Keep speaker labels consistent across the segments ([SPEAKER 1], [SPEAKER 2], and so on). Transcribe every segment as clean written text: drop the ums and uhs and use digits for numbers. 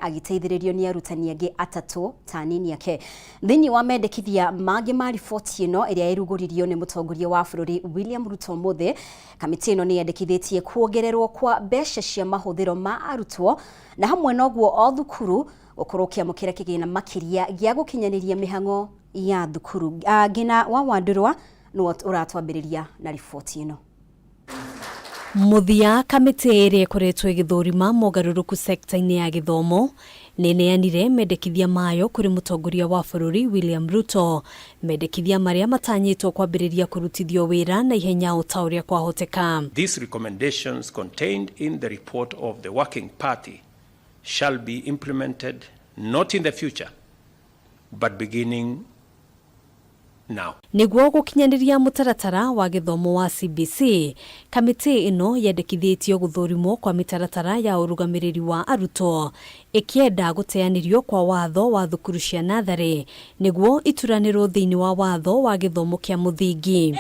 [SPEAKER 1] agiteithĩrĩrio nĩ arutani angĩ atatũ ta nini yake thĩinĩ wa mendekithia mangĩ ma riboti ĩno ĩrĩa ĩrugũririo nĩ mũtongoria wa bũrũri William Ruto mũthĩ. Kamĩtĩ ĩno nĩ yendekithĩtie kuongererwo kwa mbeca cia mahũthĩro ma arutwo na hamwe noguo o thukuru gũkorwo kĩamũkĩra kĩgĩna makĩria gĩa gũkinyanĩria mĩhang'o ya thukuru. Ngina wa Wandũrwa nĩwe ũratwambĩrĩria na riboti ĩno.
[SPEAKER 2] Muthia kamĩtĩ ĩrĩa ĩkoretwo ĩgĩthũrima mogarũrũku sekta-inĩ ya gĩthomo nĩneanire mendekithia mayo kũrĩ mũtongoria wa bũrũri William Ruto, mendekithia marĩa matanyĩtwo kwambĩrĩria kũrutithio wĩra na ihenya o ta ũrĩa kwahoteka.
[SPEAKER 3] These recommendations contained in the report of the Working Party shall be implemented not in the future but beginning now.
[SPEAKER 2] Nĩguo gũkinyanĩria mũtaratara wa gĩthomo wa CBC, kamĩtĩ ĩno yendekithĩtio gũthũrimwo kwa mĩtaratara ya ũrũgamĩrĩri wa arutwo ĩkĩenda gũteanĩrio kwa watho wa thukuru cia natharĩ nĩguo ituranĩrwo thĩinĩ wa watho wa gĩthomo kĩa mũthingi.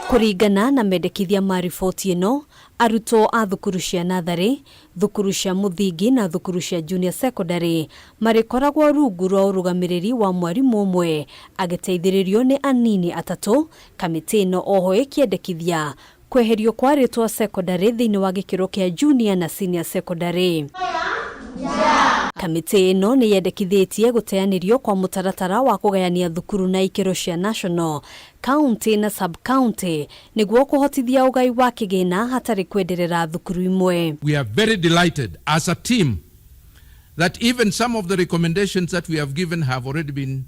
[SPEAKER 2] Kũringana na mendekithia ma riboti ĩno, arutwo a thukuru cia natharĩ, thukuru cia mũthingi na thukuru cia junior secondary marĩkoragwo rungu rwa ũrũgamĩrĩri wa mwarimũ ũmwe agĩteithĩrĩrio nĩ anini atatũ. Kamĩtĩ ĩno oho ĩkĩendekithia kweherio kwa rĩtwa secondary thĩinĩ wa gĩkĩro kĩa junior na senior secondary. Kamĩtĩ ĩno nĩ yendekithĩtie gũteanĩrio kwa mũtaratara wa kũgayania thukuru na ikĩro cia national, county na sub-county nĩguo kũhotithia ũgai wa kĩgĩna hatarĩ kwenderera thukuru imwe.
[SPEAKER 4] We are very delighted as a team that even some of the recommendations that we have given have already been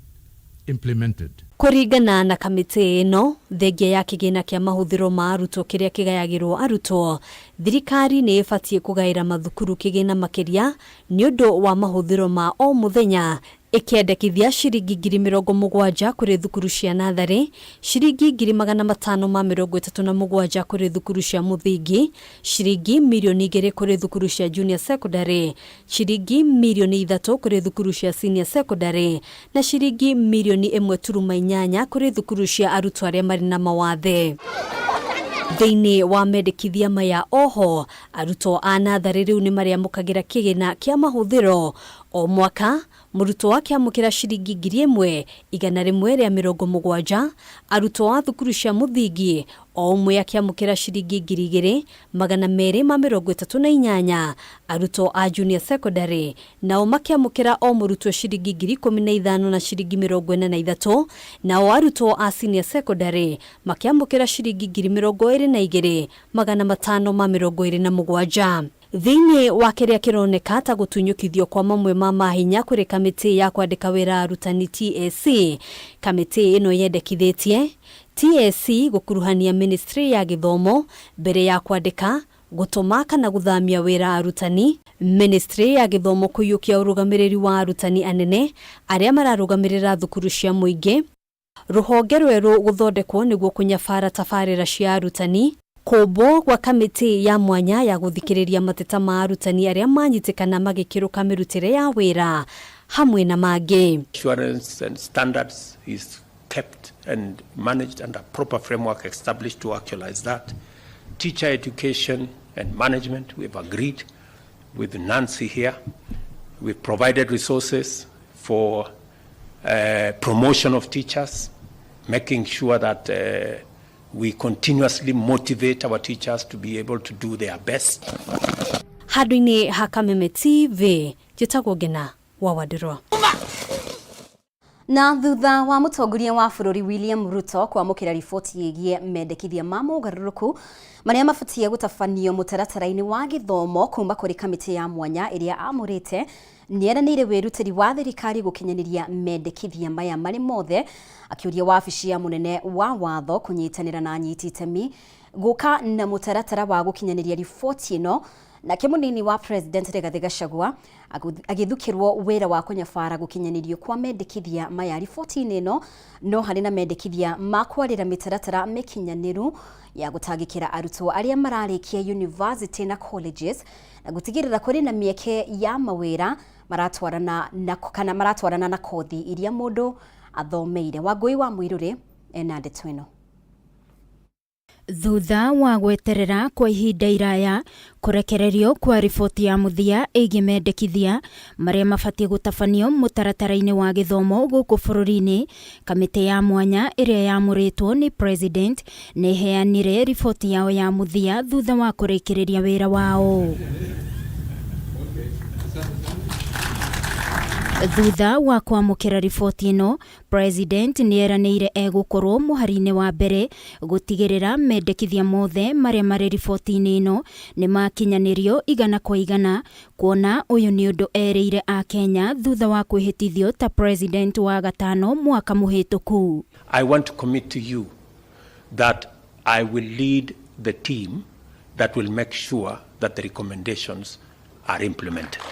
[SPEAKER 4] implemented.
[SPEAKER 2] Kũringana na kamĩtĩ ĩno, thengia ya kĩgĩna kĩa mahũthĩro ma arutwo kĩrĩa kĩgayagĩrwo arutwo, thirikari nĩ ĩbatiĩ kũgaĩra mathukuru kĩgĩna makĩria nĩ ũndũ wa mahũthĩro ma o mũthenya, ĩkĩendekithia ciringi 70,000 kũrĩ thukuru cia natharĩ, ciringi 537,000 kũrĩ thukuru cia mũthingi, ciringi 2,000,000 kũrĩ thukuru cia junior secondary, ciringi 3,000,000 kũrĩ thukuru cia senior secondary na ciringi 1.8 kũrĩ thukuru cia arutwo arĩa marĩ na mawathe. Thĩinĩ wa mendekithia maya oho, arutwo a natharĩ rĩu nĩ marĩamũkagĩra kĩgĩna kĩa mahũthĩro o mwaka, mũrutwo akĩamũkĩra ciringi 1,170, arutwo a thukuru cia mũthingi o ũmwe akĩamũkĩra ciringi 2,238, arutwo a junior secondary nao makĩamũkĩra o mũrutwo ciringi 15,000 na ciringi 43, nao arutwo a senior secondary makĩamũkĩra ciringi 22,527. Thĩinĩ wa kĩrĩa kĩroneka ta gũtunyũkithio kwa mamwe ma mahinya kũrĩ kamĩtĩ ya kwandĩka wĩra arutani TSC, kamĩtĩ ĩno yendekithĩtie TSC gũkuruhania ministry ya gĩthomo mbere ya kwandĩka, gũtũma kana gũthamia wĩra arutani, ministry ya gĩthomo kũiyũkia ũrũgamĩrĩri wa arutani anene arĩa mararũgamĩrĩra thukuru cia mũingĩ, rũhonge rwerũ gũthondekwo nĩguo kũnyabara tabarĩra cia arutani, kũmbwo gwa kamĩtĩ ya mwanya ya gũthikĩrĩria mateta ma arutani arĩa manyitĩkana magĩkĩrũka mĩrutĩre ya wĩra hamwe na mangĩ.
[SPEAKER 3] Assurance and standards is kept and managed under proper framework established to actualize that. Teacher education and management, we have agreed with Nancy here. We've provided resources for promotion of teachers, making sure that we continuously motivate our teachers to be able to do their best.
[SPEAKER 2] Handũ-inĩ ha Kameme TV, njĩtagwo Ngina wa Wandũrwa.
[SPEAKER 1] Na thutha wa mũtongoria wa bũrũri William Ruto kwamũkĩra riboti ĩgiĩ mendekithia ma mogarũrũku marĩa mabatiĩ gũtabanio mũtaratara-inĩ wa gĩthomo kuma kũrĩ kamĩtĩ ya mwanya ĩrĩa amũrĩte, nĩeranĩire wĩrutĩri wa thirikari gũkinyanĩria mendekithia maya marĩ mothe, akĩũria wabici ya mũnene wa watho kũnyitanĩra na anyiti itemi gũka na mũtaratara wa gũkinyanĩria riboti ĩno. Nake mũnini wa President Rigathi Gachagua agĩthukĩrwo wĩra wa kũnyabara gũkinyanĩrio kwa mendekithia maya riboti-inĩ ĩno, no harĩ na mendekithia ma kwarĩra mĩtaratara mĩkinyanĩru ya gũtangĩkĩra arutwo arĩa mararĩkia university na colleges na gũtigĩrĩra kũrĩ na mĩeke ya mawĩra maratwarana na kothi iria mũndũ athomeire. Wangũi wa Mũirũrĩ ena ndeto ĩno.
[SPEAKER 5] Thutha wa gweterera kwa ihinda iraya kurekererio kwa riboti ya muthia ĩgiĩ mendekithia marĩa mabatie gũtabanio mũtaratara-inĩ wa gĩthomo gũkũ bũrũri-inĩ, kamĩtĩ ya mwanya ĩrĩa yamũrĩtwo nĩ president nĩ ĩheanire riboti yao ya muthia thutha wa kũrĩkĩrĩria wĩra wao. Thutha wa kwamũkĩra riboti ĩno, president nĩ eranĩire egũkorwo mũhari-inĩ wa mbere gũtigĩrĩra mendekithia mothe marĩa marĩ riboti-inĩ ĩno nĩ makinyanĩrio igana kwa igana, kuona ũyũ nĩ ũndũ erĩire a Kenya thutha wa kwĩhĩtithio ta president wa gatano mwaka mũhĩtũku.
[SPEAKER 3] I want to commit to you that I will lead the team that will make sure that the recommendations are implemented.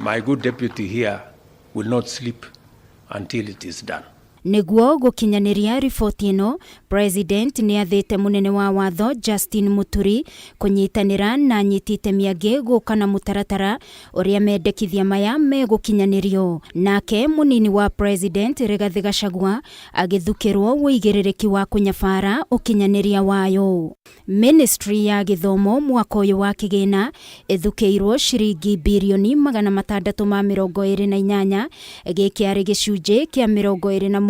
[SPEAKER 3] My good deputy here will not sleep until it is done.
[SPEAKER 5] Nĩguo gũkinyanĩria riboti ĩno, president nĩ athĩte mũnene wa watho Justin Muturi kũnyitanĩra na anyiti itemi angĩ gũka na mũtaratara ũrĩa mendekithia maya megũkinyanĩrio. Nake mũnini wa president Rigathi Gachagua agĩthukĩrwo wĩigĩrĩrĩki wa kũnyabara ũkinyanĩria wayo. Ministry ya gĩthomo mwaka ũyũ wa kĩgĩna ĩthukĩirwo ciringi birioni 628 gĩkĩarĩ gĩcunjĩ kĩa 27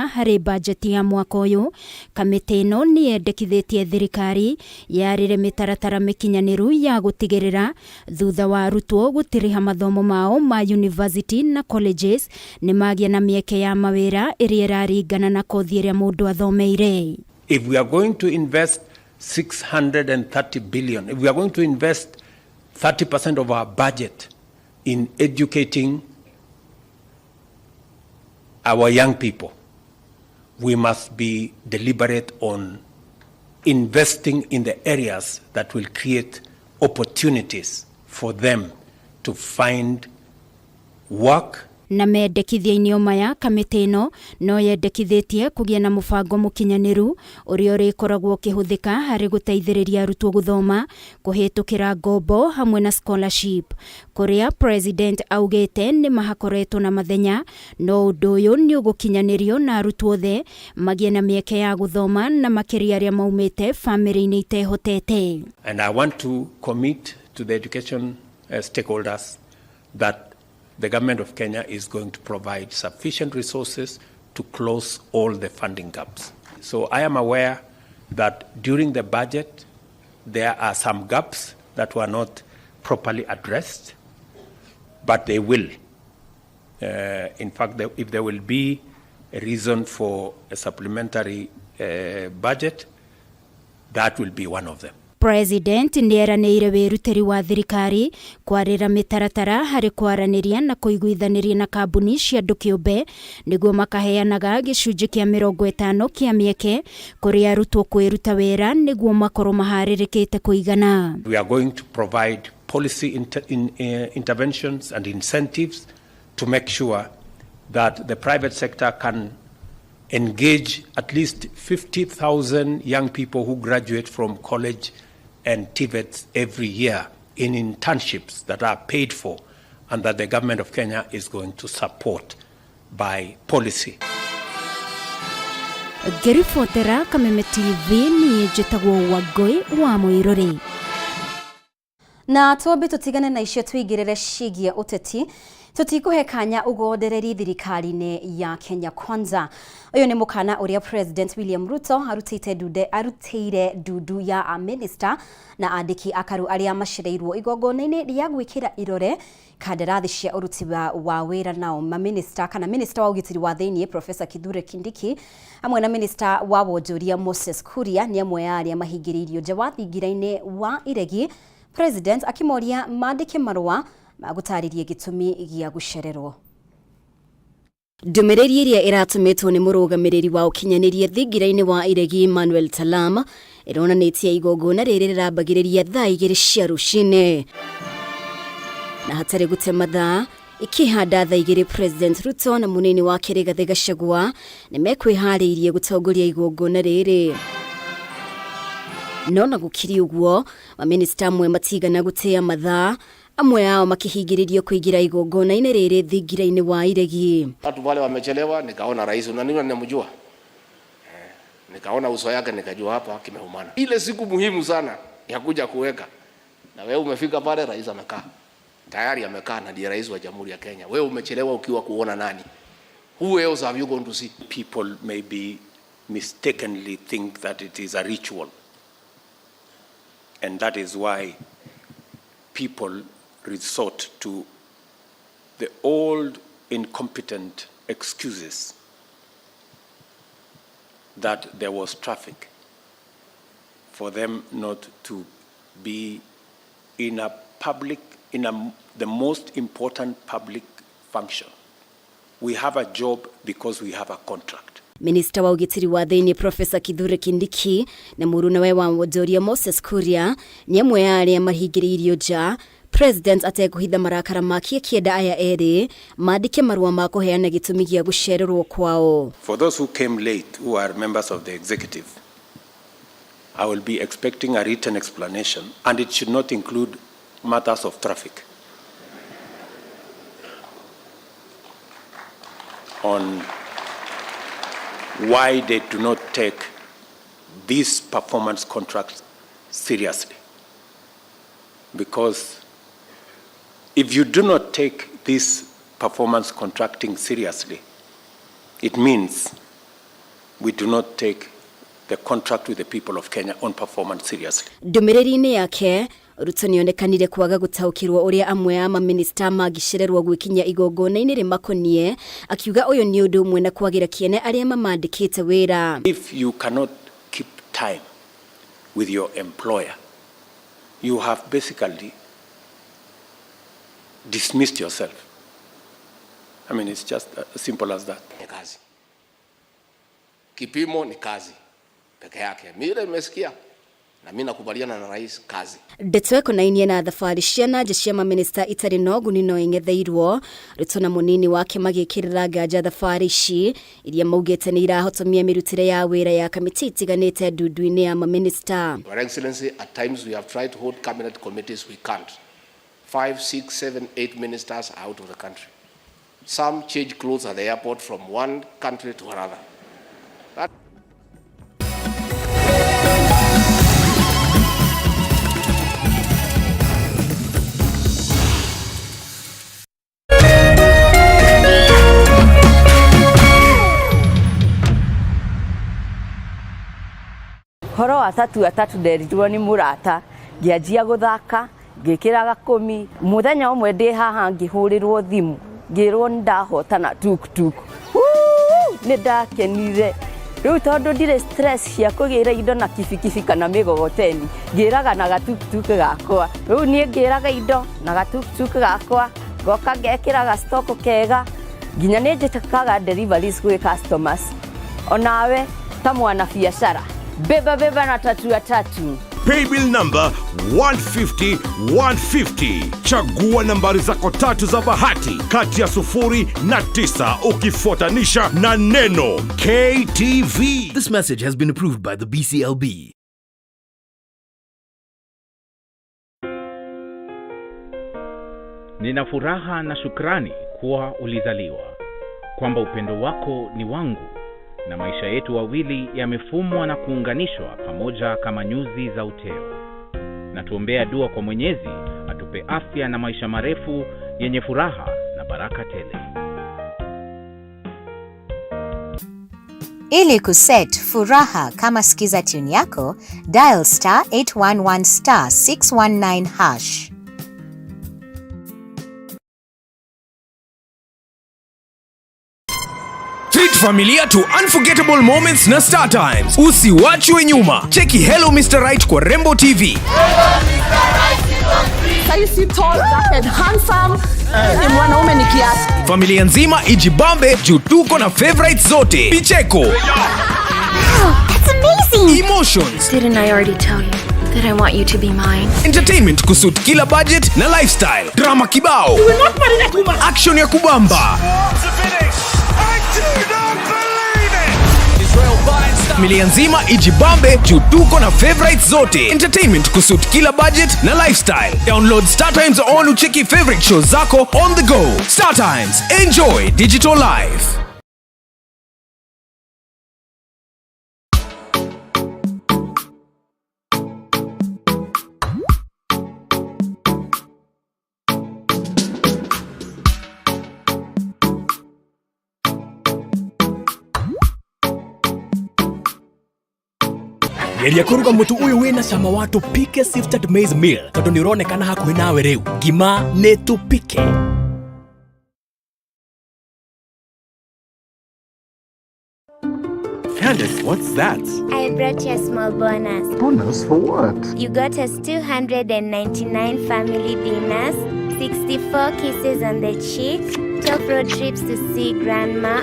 [SPEAKER 5] harĩ bajeti ya mwaka ũyũ. Kamĩtĩ ĩno nĩ yendekithĩtie thirikari yarĩre mĩtaratara mĩkinyanĩru ya gũtigĩrĩra thutha wa arutwo gũtĩrĩha mathomo mao ma university na colleges nĩ magĩa na mĩeke ya mawĩra ĩrĩa ĩraringana na kothi ĩrĩa mũndũ athomeire.
[SPEAKER 3] If we are going to invest 630 billion, if we are going to invest 30% of our budget in educating our young people, we must be deliberate on investing in the areas that will create opportunities for them to find work.
[SPEAKER 5] Na mendekithia-inĩ maya, kamĩtĩ ĩno no yendekithĩtie kũgĩa na mũbango mũkinyanĩru ũrĩa ũrĩkoragwo ũkĩhũthĩka harĩ gũteithĩrĩria arutwo gũthoma kũhĩtũkĩra ngombo hamwe na scholarship, kũrĩa president augĩte nĩ mahakoretwo na mathenya, no ũndũ ũyũ nĩ ũgũkinyanĩrio na arutwo othe magĩe na mĩeke ya gũthoma na makĩria arĩa maumĩte famĩlĩ-inĩ itehotete.
[SPEAKER 3] And I want to commit to the education stakeholders that the government of Kenya is going to provide sufficient resources to close all the funding gaps. So I am aware that during the budget, there are some gaps that were not properly addressed, but they will. In fact, if there will be a reason for a supplementary budget, that will be one of them.
[SPEAKER 5] President nĩ eranĩire wĩrutĩri wa thirikari kwarĩra mĩtaratara harĩ kwaranĩria na kũiguithanĩria na kambuni cia andũ kĩũmbe nĩguo makaheanaga gĩcunjĩ kĩa 50 kĩa mĩeke kũrĩ arutwo kwĩruta wĩra nĩguo makorwo maharĩrĩkĩte kũigana.
[SPEAKER 3] We are going to provide policy interventions and incentives to make sure that the private sector can engage at least 50,000 young people who graduate from college and TVETs every year in internships that are paid for and that the government of Kenya is going to support by policy.
[SPEAKER 5] Ngĩribotera Kameme TV niĩ njĩtagwo Wangui wa Mũirũrĩ.
[SPEAKER 1] Na twambe tũtigane na icio twĩigĩrĩre ciĩgiĩ ũteti, tũtikũhe kanya ũgondereri thirikari-inĩ ya Kenya Kwanza. Ũyũ nĩ mũkana ũrĩa President William Ruto arutĩire ndudu ya minister na andĩki akaru arĩa macereirwo igongona-inĩ rĩa gwĩkĩra irore kandarathi cia ũruti wa wĩra nao minister kana minister wa ũgitĩri wa thĩinĩ Professor Kithure Kindiki hamwe na minister wa wonjoria Moses Kuria nĩ amwe ya arĩa mahingĩrĩirio nja wa thingira-inĩ wa iregi, President akimoria mandĩke marũa magũtarĩrie gĩtũmi gĩa gũcererwo. Ndũmĩrĩri ĩrĩa ĩratũmĩtwo nĩ mũrũgamĩrĩri wa ũkinyanĩria thingira-inĩ wa iregi Emmanuel Talama ĩronanĩtie igongona rĩrĩ rĩrambagĩrĩria thaa 2 cia rũcinĩ na hatarĩ gũte mathaa ikĩhanda thaa 2. President Ruto na mũnini wake Rigathi Gachagua nĩ mekwĩharĩirie gũtongoria igongona rĩrĩ. No na gũkiri ũguo, maminista amwe matigana gũtĩa mathaa, amwe yao makihingĩrĩrio kũingĩra igongona-inĩ rĩrĩ thingira-inĩ wa iregi.
[SPEAKER 6] Watu wale wamechelewa, nikaona rais unaniona ninamjua. Nikaona uso yake nikajua hapa kimeumana. Ile siku muhimu sana ya kuja kuweka. Na wewe umefika pale, rais amekaa. Tayari amekaa na ndiye rais wa Jamhuri ya Kenya. Wewe umechelewa ukiwa kuona nani? Who else have you gone to see?
[SPEAKER 3] People maybe mistakenly think that it is a ritual. And that is why people resort to the old incompetent excuses that there was traffic for them not to be in a public, the most important public function. We have a job because we have a contract.
[SPEAKER 1] Minista wa ugitiri wa thiini Profesa Kithure Kindiki na murunawe wa Wonjoria Moses Kuria ni amwe ya aria mahingiriirio nja President atekuhitha marakara make kienda aya eri mandike marua ma kuheana gitumi gia gucererwo kwao.
[SPEAKER 3] For those who came late, who are members of the executive, I will be expecting a written explanation, and it should not include matters of traffic, on why they do not take these performance contracts seriously. Because if you do not take this performance contracting seriously, it means we do not take the contract with the people of Kenya on performance seriously.
[SPEAKER 1] Ndumiriri-ini yake Ruto nionekanire kwaga gutaukirwo uria amwe ya maminista magicirerwo gwikinya igongona-ini rimakonie akiuga uyu ni undu umwe na kwagira kiene aria mamandikite wira.
[SPEAKER 3] If you cannot keep time with your employer, you have basically dismissed yourself. I mean, it's just as simple as that.
[SPEAKER 6] Ni kazi. Kipimo ni kazi peke yake. Mimi nimesikia na mimi nakubaliana na rais kazi.
[SPEAKER 1] Ndetweko na inie na thabari cia nanja cia maminista itari no gunino ingetheirwo Ruto na munini wake magikirira nganja thabari ici iria maugite ni irahotomia mirutire ya wira ya kamiti itiganite ndundu-ini ya maminista.
[SPEAKER 6] Your Excellency, at times we have tried to hold cabinet committees, we can't. 5, 6, 7, 8 ministers are out of the country. Some change clothes at the airport from one country to another. That
[SPEAKER 7] horo atatu nderirwo ni murata ngianjia guthaka ngikira gakumi muthenya umwe ndi haha ngihurirwo thimu ngirwo ndahotana tuk ni ndakenire riu tondu ndire stress cia kugira indo na kibikibi kana migogoteni ngiraga na gatuk gakwa riu nie ngiraga indo na gatuk gakwa goka ngekira ga stock kega nginya ni njitakaga deliveries kwi customers onawe ta mwana biashara beba na tatu.
[SPEAKER 8] Paybill number 150-150. Chagua nambari zako tatu za bahati kati ya 0 na 9 ukifuatanisha na neno KTV.
[SPEAKER 9] This message has been approved by the BCLB.
[SPEAKER 10] Nina furaha na shukrani kuwa ulizaliwa, kwamba upendo wako ni wangu, na maisha yetu wawili yamefumwa na kuunganishwa pamoja kama nyuzi za uteo. Na tuombea dua kwa Mwenyezi atupe afya na maisha marefu yenye furaha na baraka tele.
[SPEAKER 11] Ili kuset furaha kama skiza tune yako, dial *811 *619#.
[SPEAKER 9] Treat familia to unforgettable moments na Star Times. Usiwachwe nyuma. Cheki Hello Mr. Right kwa Rembo TV.
[SPEAKER 12] Saisi tall, dark and handsome. Ni mwanaume ni kiasi.
[SPEAKER 9] Familia nzima ijibambe juu tuko na favorites zote. Picheko.
[SPEAKER 11] Wow, that's amazing.
[SPEAKER 9] Emotions.
[SPEAKER 13] Didn't I already tell you that I want you to be mine?
[SPEAKER 9] Entertainment kusut kila budget na lifestyle. Drama kibao.
[SPEAKER 12] You will not marry that woman.
[SPEAKER 9] Action ya kubamba. Familia nzima ijibambe juu tuko na favorites zote. Entertainment kusut kila budget na lifestyle. Download Star Times on ucheki favorite shows zako on the go. Star Times, enjoy digital life.
[SPEAKER 14] geria kuruga mutu uyu wina cama wa tupike sifted maize meal tondu ni uronekana hakuhi nawe riu ngima ni tupike.
[SPEAKER 15] Candace, what's that?
[SPEAKER 16] I brought you a small bonus.
[SPEAKER 15] Bonus for what?
[SPEAKER 16] You got us 299 family dinners, 64 kisses on the cheek, 12 road trips to see grandma,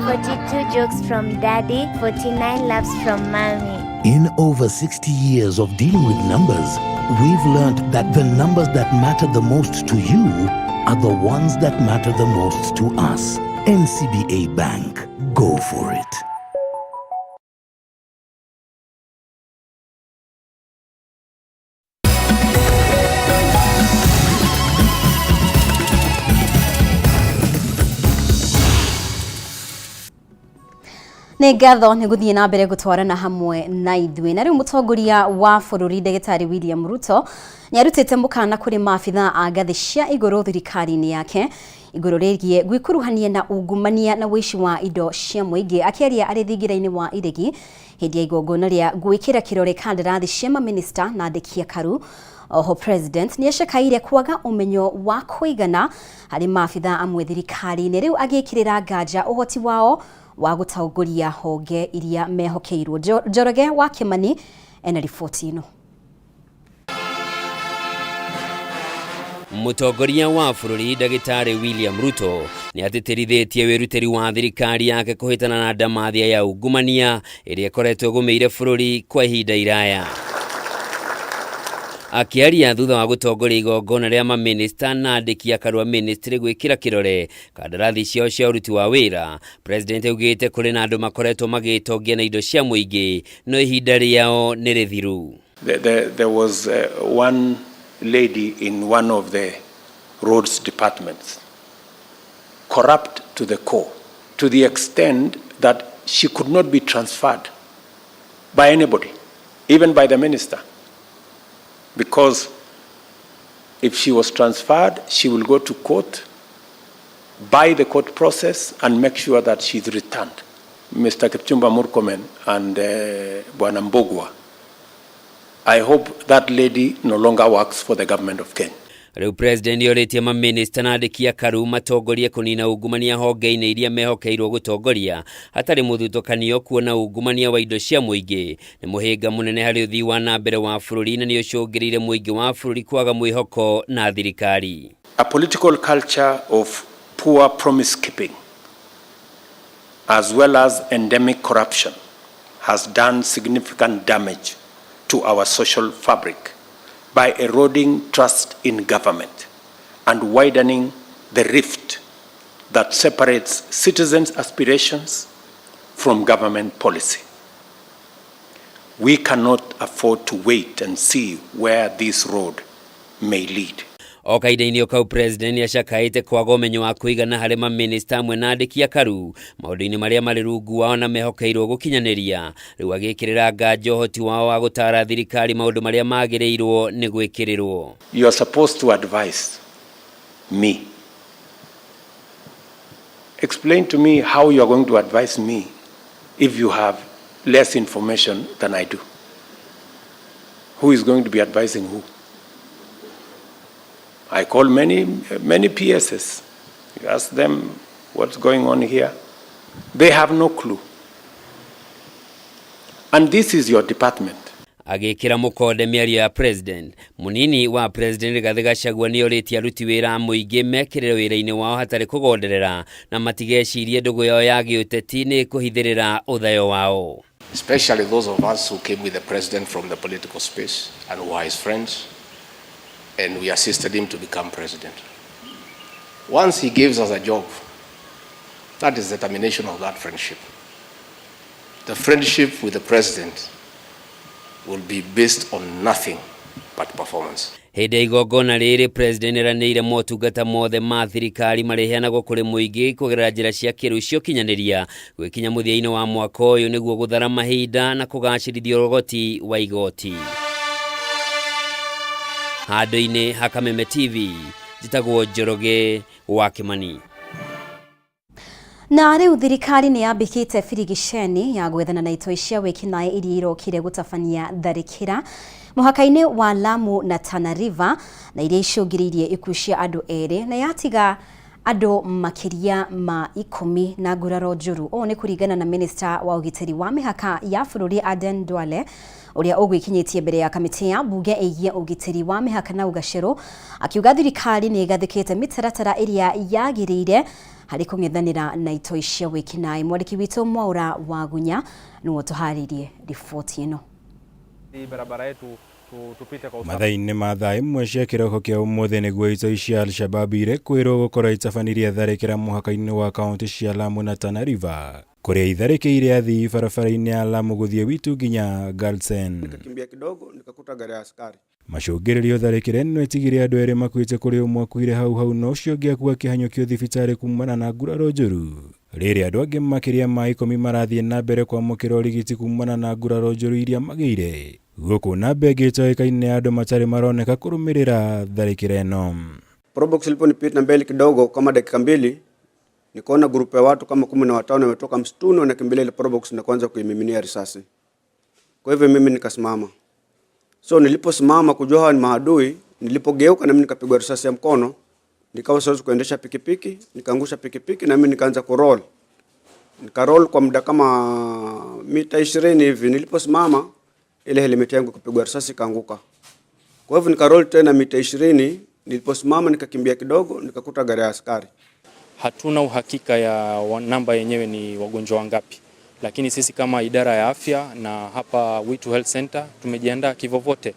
[SPEAKER 16] 42 jokes from daddy, 49 laughs from mommy.
[SPEAKER 17] In over 60 years of dealing with numbers, we've learned that the numbers that matter the most to you are the ones that matter the most to us. NCBA Bank. Go for it.
[SPEAKER 1] Nĩ ngatho nĩ gũthiĩ na mbere gũtwarana hamwe na ithuĩ na rĩu mũtongoria wa bũrũri Ndagĩtarĩ William Ruto nĩarutĩte mũkana kũrĩ maabitha a ngathĩ cia igũrũ thirikari-inĩ yake igũrũ rĩgiĩ gwĩkuruhania na ungumania na wĩici wa indo cia mũingĩ, akĩaria arĩ thingira-inĩ wa iregi hĩndĩ ya igongona rĩa gwĩkĩra kĩrore kandarathi cia mamĩnĩsta na andĩki a karu. Oho president nĩacakaire kwaga ũmenyo wa kũigana harĩ maabitha amwe thirikari-inĩ, rĩu agĩkĩrĩra nganja ũhoti wao wa gũtongoria honge iria mehokeirwo. Njoroge wa Kimani ena riboti ĩno.
[SPEAKER 18] Mũtongoria wa bũrũri Ndagĩtarĩ William Ruto nĩatĩtĩrithĩtie wĩrutĩri wa thirikari yake kũhĩtana na ndamathia ya ungumania ĩrĩa ĩkoretwo ĩgũmĩire bũrũri kwa ihinda iraya. Akiaria thutha wa gũtongoria igongona rĩa mamĩnĩsta na andĩki a karu a ministry gwĩkĩra kĩrore kandarathi ciao cia ũruti wa wĩra, president augĩte kũrĩ na andũ makoretwo magĩtongia na indo cia mũingĩ no ihinda rĩao nĩ rĩthiru.
[SPEAKER 3] There was one lady in one of the roads departments, corrupt to the core, to the extent that she could not be transferred by anybody, even by the minister. Because if she was transferred, she will go to court, by the court process, and make sure that she's returned. Mr. Kipchumba Murkomen and Bwana Mbogwa, I hope that lady no longer works for the government of Kenya.
[SPEAKER 18] Rĩu president yorĩtie mamĩnĩsta na andĩki a karu matongorie kũnina ungumania honge-inĩ iria mehokeirwo gũtongoria hatarĩ mũthutũkanio, kuona ungumania wa indo cia mũingĩ nĩ mũhĩnga mũnene harĩ ũthii wa na mbere wa bũrũri na nĩ ũcũngĩrĩire mũingĩ wa bũrũri kwaga mwĩhoko na thirikari.
[SPEAKER 3] A political culture of poor promise keeping as well as endemic corruption has done significant damage to our social fabric by eroding trust in government and widening the rift that separates citizens' aspirations from government policy. We cannot afford to wait and see where this road may lead.
[SPEAKER 18] O kahinda-inĩ kau president nĩacakaĩte kwaga ũmenyo wa kũigana harĩ mamĩnĩsta amwe na andĩki a karu maũndũ-inĩ marĩa marĩ rungu wao na mehokeirwo gũkinyanĩria, rĩu agĩkĩrĩra nganja ũhoti wao wa gũtara thirikari maũndũ marĩa magĩrĩirwo nĩ gwĩkĩrĩrwo.
[SPEAKER 3] You are supposed to advise me. Explain to me how you are going to advise me if you have less information than I do. Who is going to be advising who? I call many PSs. You ask them what's going on here. They have no clue. And this is your department.
[SPEAKER 18] Agĩkĩra mũkonde mĩario ya president, mũnini wa president Rigathĩ Gachagua nĩorĩtie aruti wĩra a mũingĩ mekĩrĩre wĩra-inĩ wao hatarĩ kũgonderera na matigecirie ndũgũ yao ya gĩũteti nĩ kũhithĩrĩra ũthayo wao.
[SPEAKER 6] Especially those of us who came with the president from the political space and who are his friends, and we assisted him to become president. Once he gives us a job, that is the termination of that friendship. The friendship with the president will be based on nothing but performance.
[SPEAKER 18] Hĩndĩ igongona rĩrĩ president eranĩire motungata mothe ma thirikari mareheanagwo kũrĩ mũingĩ kũgerera njĩra cia kĩrĩu cia ũkinyanĩria gwĩkinya mũthia-inĩ wa mwaka ũyũ nĩguo gũthara mahinda na kũgacĩrithia ũrogoti wa igoti. Handũ-inĩ ha Kameme TV, njĩtagwo Njoroge wa Kimani.
[SPEAKER 1] Na riu thirikari ni yambikite firigisheni ya gwethana na itoi cia wikinae iria irokire gutabania tharikira muhaka-ini wa Lamu na Tana River na iria icungiriirie ikuũ cia andu eri na yatiga andu makiria ma 10 na nguraro njuru. O ni kuringana na minister wa ugitiri wa mihaka ya bururi Aden Duale uria ugwikinyitie mbere ya kamiti ya bunge igie ugitiri wa mihaka na ugaciro, akiuga thirikari ni igathikite mitaratara iria yagiriire hari kung'ethanira na itoi cia wikinae. Mwandiki witu Mwaura wa Gunya niwe tuharirie riboti ino.
[SPEAKER 19] Barabara yetu tupite kwa usawa.
[SPEAKER 20] Mathaini ma thaa imwe cia kiroko kia umuthi niguo itoi cia Al-Shabab irekwiirwo gukorwo itabanirie tharikira muhaka-ini wa kaunti cia Lamu na Tana River, kuria itharikire athii barabara-ini ya Lamu guthie Witu nginya Galsen.
[SPEAKER 21] Nikakimbia kidogo nikakuta gari ya askari.
[SPEAKER 20] Macũngĩrĩrio tharĩkĩra ĩno ĩtigire andũ erĩ makuĩte kũrĩ ũmwe akuire hau na ũcio ũngĩ akua akĩhanyũkio thibitarĩ kumana na nguraro njũru. Rĩrĩa andũ angĩ makĩria ma 10 marathiĩ na mbere kwamũkĩra ũrigiti kumana na nguraro njũru iria magĩire. Gũkũ namba ĩngĩ ĩtoĩkaine ya andũ matarĩ maroneka kũrũmĩrĩra tharĩkĩra ĩno.
[SPEAKER 21] Probox iliponipita mbele kidogo kama dakika 2, nikaona grupu ya watu kama 15 wametoka msituni wanakimbilia ile probox na kuanza kuimiminia risasi. Kwa hivyo mimi nikasimama. So niliposimama kujua hawa ni maadui, nilipogeuka na mimi nikapigwa risasi ya mkono, nikawa siwezi kuendesha pikipiki, nikaangusha pikipiki na mimi nikaanza kuroll. Nikaroll kwa muda kama mita 20 hivi. Niliposimama ile helmet yangu ikapigwa risasi kaanguka. Kwa hivyo nikaroll tena mita 20, niliposimama nikakimbia kidogo nikakuta gari ya askari.
[SPEAKER 19] Hatuna uhakika ya namba yenyewe ni wagonjwa wangapi. Lakini sisi kama idara ya afya na hapa Witu Health Center tumejiandaa kivovote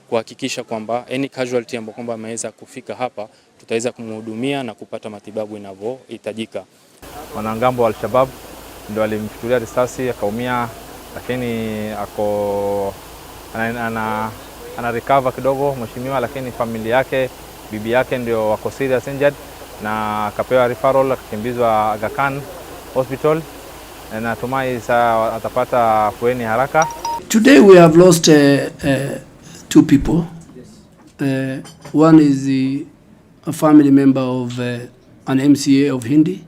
[SPEAKER 19] kuhakikisha kwamba any casualty ambayo kwamba ameweza kufika hapa tutaweza kumhudumia na kupata matibabu inavyohitajika.
[SPEAKER 22] Wanangambo wa Al-Shabab ndio walimfutulia risasi akaumia, lakini ana recover kidogo mheshimiwa, lakini familia yake, bibi yake ndio wako serious injured na akapewa referral akakimbizwa Aga Khan Hospital. Natumai saa atapata afueni haraka.
[SPEAKER 23] Today we have lost 2 people. One is a family member of an MCA of Hindi.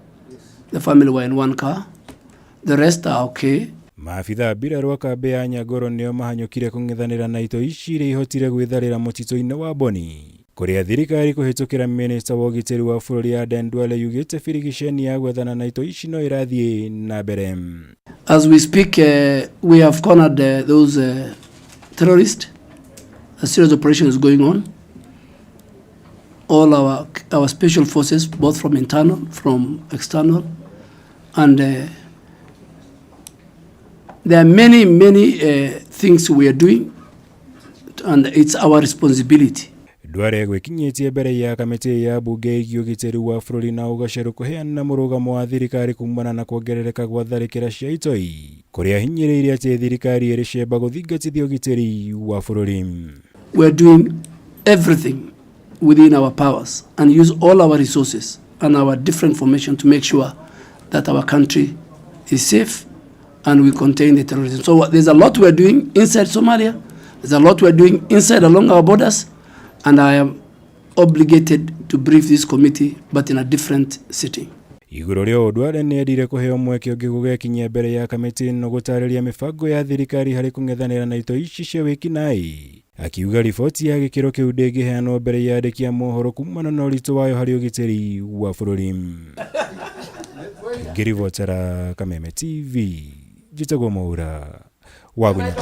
[SPEAKER 23] The family were in one car. The rest are okay.
[SPEAKER 20] Maafitha biraru wa kambi ya Nyagoro nio mahanyũkire kũng'ethanĩra na itoi ici iria ihotire gwĩtharĩra mũtitũ-inĩ wa Boni, kuria thirikari kuhitukira minister wa ugitiri wa bururi Aden Duale yugite firigisheni ya gwethana na itoi ici no irathie na mbere.
[SPEAKER 23] As we speak, we have cornered those terrorists. A serious operation is going on. All our special forces, both from internal, from external, and there are many things we are doing, and it's our responsibility.
[SPEAKER 20] Duale gwikinyitie mbere ya kamiti ya bunge igie ugitiri wa bururi na ugaciro kuheana mũrũgamo wa thirikari kumana na kuongerereka gwa tharĩkĩra cia itoi, kuria hinyĩrĩirie atĩ thirikari ĩrĩ ciamba gũthingatithia ugitiri wa bururi.
[SPEAKER 23] We are doing everything within our powers and use all our resources and our different formation to make sure that our country is safe and we contain the terrorism. So there's a lot we are doing inside Somalia. There's a lot we are doing inside along our borders. And I am obligated to brief this committee, but in a different setting.
[SPEAKER 20] Igũrũ rĩa Duale nĩ endire kũheo mweke ũngĩ gũgekinyia mbere ya kamĩtĩ ĩno gũtarĩria mĩbango ya thirikari harĩ kũng'ethanĩra na itoi ici cia wĩkinaĩ, akiuga riboti ya gĩkĩro kĩu ndĩngĩheanwo mbere ya andĩki a mohoro kumana na ũritũ wayo harĩ ũgitĩri wa bũrũri. Ngĩribotera Kameme TV, njĩtagwo Mwaura wa Gunya.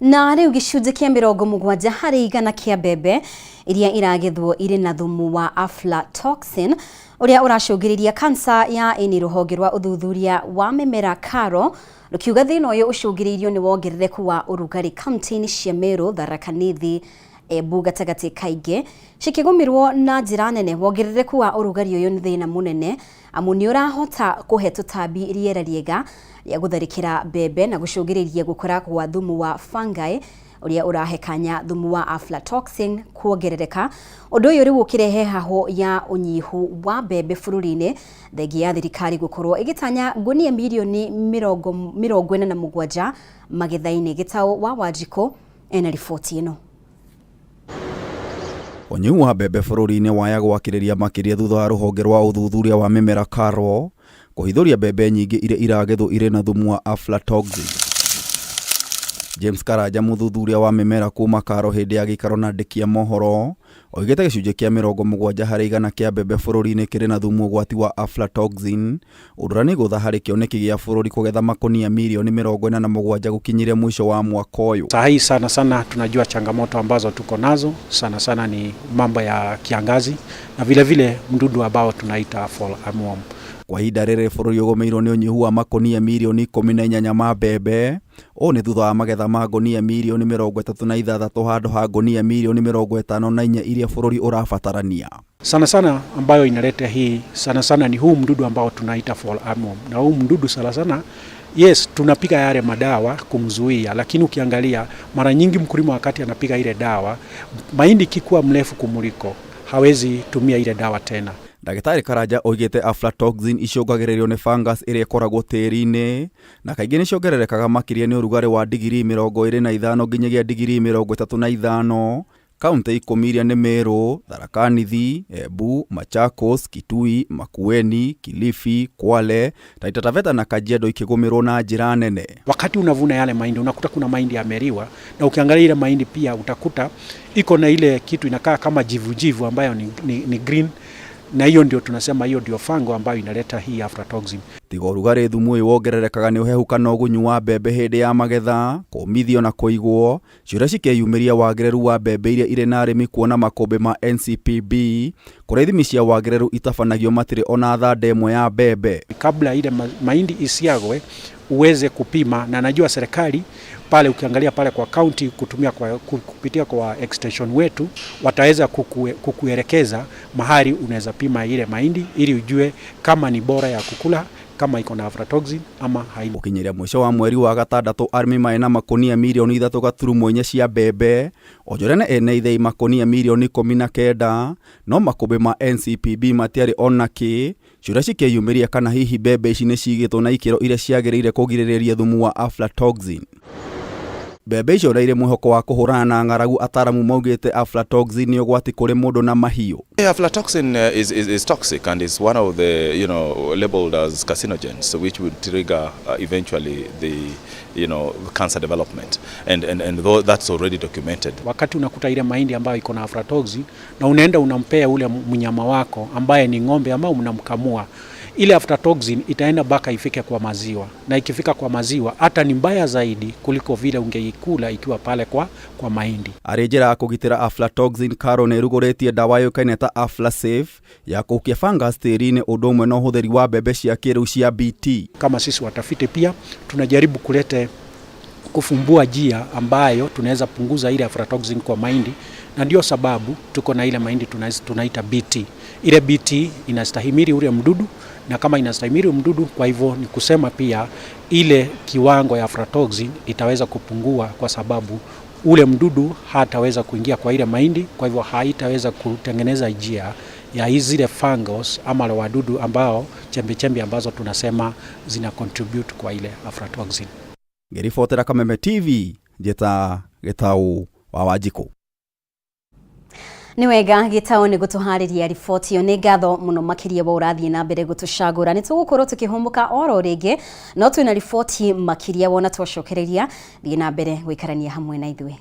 [SPEAKER 1] Na riu gicunjĩ kĩa 70 harĩ igana kĩa mbembe iria iragethwo irĩ na thumu wa aflatoxin uria uracũngĩrĩria kansa ya ini. Rũhonge rwa ũthuthuria wa mĩmera KARO rũkiuga thĩna ũyũ ũcũngĩrĩirio nĩ wongerereku wa ũrugarĩ kaunti-inĩ cia Meru, Tharaka Nithi, Embu gatagatĩ kaingĩ cikĩgũmĩrwo na njĩra nene. Wongerereku wa ũrugarĩ ũyũ nĩ thĩna mũnene amu nĩ ũrahota kũhe tũtambi rĩera rĩega rĩa gũtharĩkĩra mbembe na gũcũngĩrĩria gũkũra gwa thumu wa fungi uria ũrahe kanya thumu wa aflatoxin kuongerereka. Ũndũ ũyũ rĩu ũkĩrehe haho ya ũnyihu wa mbembe bũrũri-inĩ thengia ya thirikari gũkorwo ĩgĩtanya ngunia milioni 47 magetha-inĩ. Gĩtaũ wa Wanjikũ ena riboti ĩno.
[SPEAKER 2] Ũnyihu wa mbembe bũrũri-inĩ waya gwakĩrĩria makĩria thutha wa rũhonge rwa ũthuthuria wa mĩmera KARO kũhithũria mbembe nyingĩ iria iragethwo irĩ na thumu wa aflatoxin. James Karanja, mũthuthuria wa mĩmera kuma KARO hĩndĩ ya gĩikaro na ndĩki ya Mohoro, oigĩte gĩcunjĩ kĩa 70% kĩa mbembe bũrũri-inĩ kĩrĩ na thumu ũgwati wa aflatoxin, ũndũ nĩ gũtha harĩ kĩoneki gĩa bũrũri kũgetha makonia milioni 47 gũkinyĩria mwisho wa mwaka ũyũ.
[SPEAKER 4] Sahi sana tunajua changamoto ambazo tuko nazo, sana ni mambo ya kiangazi na vile mdudu ambao tunaita fall armyworm.
[SPEAKER 2] Kwa ihinda rĩrĩ bũrũri ũgũmĩirwo nĩ ũnyihu wa makonia milioni 18 ma mbembe, ũũ nĩ thutha wa magetha ma ngonia milioni 36 handũ ha ngonia milioni 54 iria bũrũri ũrabatarania.
[SPEAKER 4] Sana ambayo inaleta hii sana ni huu mdudu ambao tunaita fall armyworm. Na huu mdudu sana yes, tunapiga yale madawa kumzuia, lakini ukiangalia mara nyingi mkulima wakati anapiga ile dawa, mahindi kikuwa mrefu kumuliko hawezi tumia ile dawa tena.
[SPEAKER 2] Ndagĩtarĩ Karanja oigĩte aflatoxin icũngagĩrĩrio nĩ fungus ĩrĩa ĩkoragwo tĩri-inĩ na kaingĩ nĩ ciongererekaga makĩria nĩ ũrugarĩ wa digrii 25 nginyagia digrii 35. Kaunti 10 iria nĩ Meru, Tharaka Nithi, Embu, Machakos, Kitui, Makueni, Kilifi, Kwale, Taita Taveta na Kajiado ikigũmĩrwo na njĩra nene.
[SPEAKER 4] Wakati unavuna yale mahindi unakuta kuna mahindi yameriwa, na ukiangalia ile mahindi pia utakuta iko na ile kitu inakaa kama jivu ambayo ni green, na hiyo ndio tunasema hiyo ndio fango ambayo inaleta hii aflatoxin.
[SPEAKER 2] Tiga ũrugarĩ thumu ũyũ wongererekaga nĩ ũhehu kana ũgunyu wa mbembe hĩndĩ ya magetha, kũmithio na kũigwo, ciũria cikeyumĩria wagĩrĩru wa mbembe iria irĩ na arĩmi kuona makũmbĩ ma NCPB, kũrĩa ithimi cia wagĩrĩru itabanagio matirĩ ona thanda ĩmwe ya mbembe.
[SPEAKER 4] Kabla ile mahindi isiagwe uweze kupima, na najua serikali pale ukiangalia pale kwa county kupitia kwa extension wetu wataweza kukuelekeza mahali unaweza pima ile mahindi ili ujue kama ni bora ya kukula, kama iko na aflatoxin ama haina.
[SPEAKER 2] Ukinyiria mwisho wa mweri wa gatandatũ arĩmi maena makonia milioni 3.4 cia mbembe, onjorene ene ithei makonia milioni 19, no makũmbĩ ma NCPB matiarĩ ona kĩ. Ciũria cikeyumĩria kana hihi mbembe ici nĩ cigĩtwo na ikĩro iria ciagĩrĩire kũgirĩrĩria thumu wa aflatoxin. Mbembe icio irĩ mwĩhoko wa kũhũrana na ng'aragu, ataramu maugĩte aflatoxin nĩ ũgwati kũrĩ mũndũ na mahiũ.
[SPEAKER 5] Aflatoxin is toxic and is one of the, labeled as carcinogens, which would trigger eventually the, cancer development, and that's already documented.
[SPEAKER 4] Wakati unakuta ile mahindi ambayo iko na aflatoxin na unaenda unampea ule mnyama wako ambaye ni ng'ombe ambao unamkamua, ile aflatoxin itaenda baka ifike kwa maziwa, na ikifika kwa maziwa hata ni mbaya zaidi kuliko vile ungeikula ikiwa pale kwa mahindi.
[SPEAKER 2] Arĩ njĩra ya kũgitĩra aflatoxin, KARO nĩ ĩrugũrĩtie dawa yũĩkaine ta AflaSafe ya kũhukia fungus tĩri-inĩ ũndũ ũmwe na ũhũthĩri wa mbembe cia kĩrĩu cia BT.
[SPEAKER 4] Kama sisi watafiti pia tunajaribu kufumbua njia ambayo tunaweza punguza ile aflatoxin kwa mahindi, na ndio sababu tuko na ile mahindi tunaita BT. Ile BT inastahimili ule mdudu, na kama inastahimili mdudu, kwa hivyo ni kusema pia ile kiwango ya aflatoxin itaweza kupungua, kwa sababu ule mdudu hataweza kuingia kwa ile mahindi, kwa hivyo haitaweza kutengeneza njia ya zile fungus ama wadudu ambao chembe ambazo tunasema zina contribute kwa ile aflatoxin.
[SPEAKER 2] Ngĩribotera Kameme TV, njĩta Gĩtaũ wa Wanjikũ.
[SPEAKER 1] Nĩ wega Gĩtaũ nĩ gũtũharĩria riboti ĩyo. Nĩ ngatho mũno makĩria wa ũrathiĩ na mbere gũtũcagũra. Nĩ tũgũkorwo tũkĩhũmũka oro rĩngĩ, no twĩna riboti makĩria wona twacokereria. Thiĩ na mbere gũikarania hamwe na ithuĩ.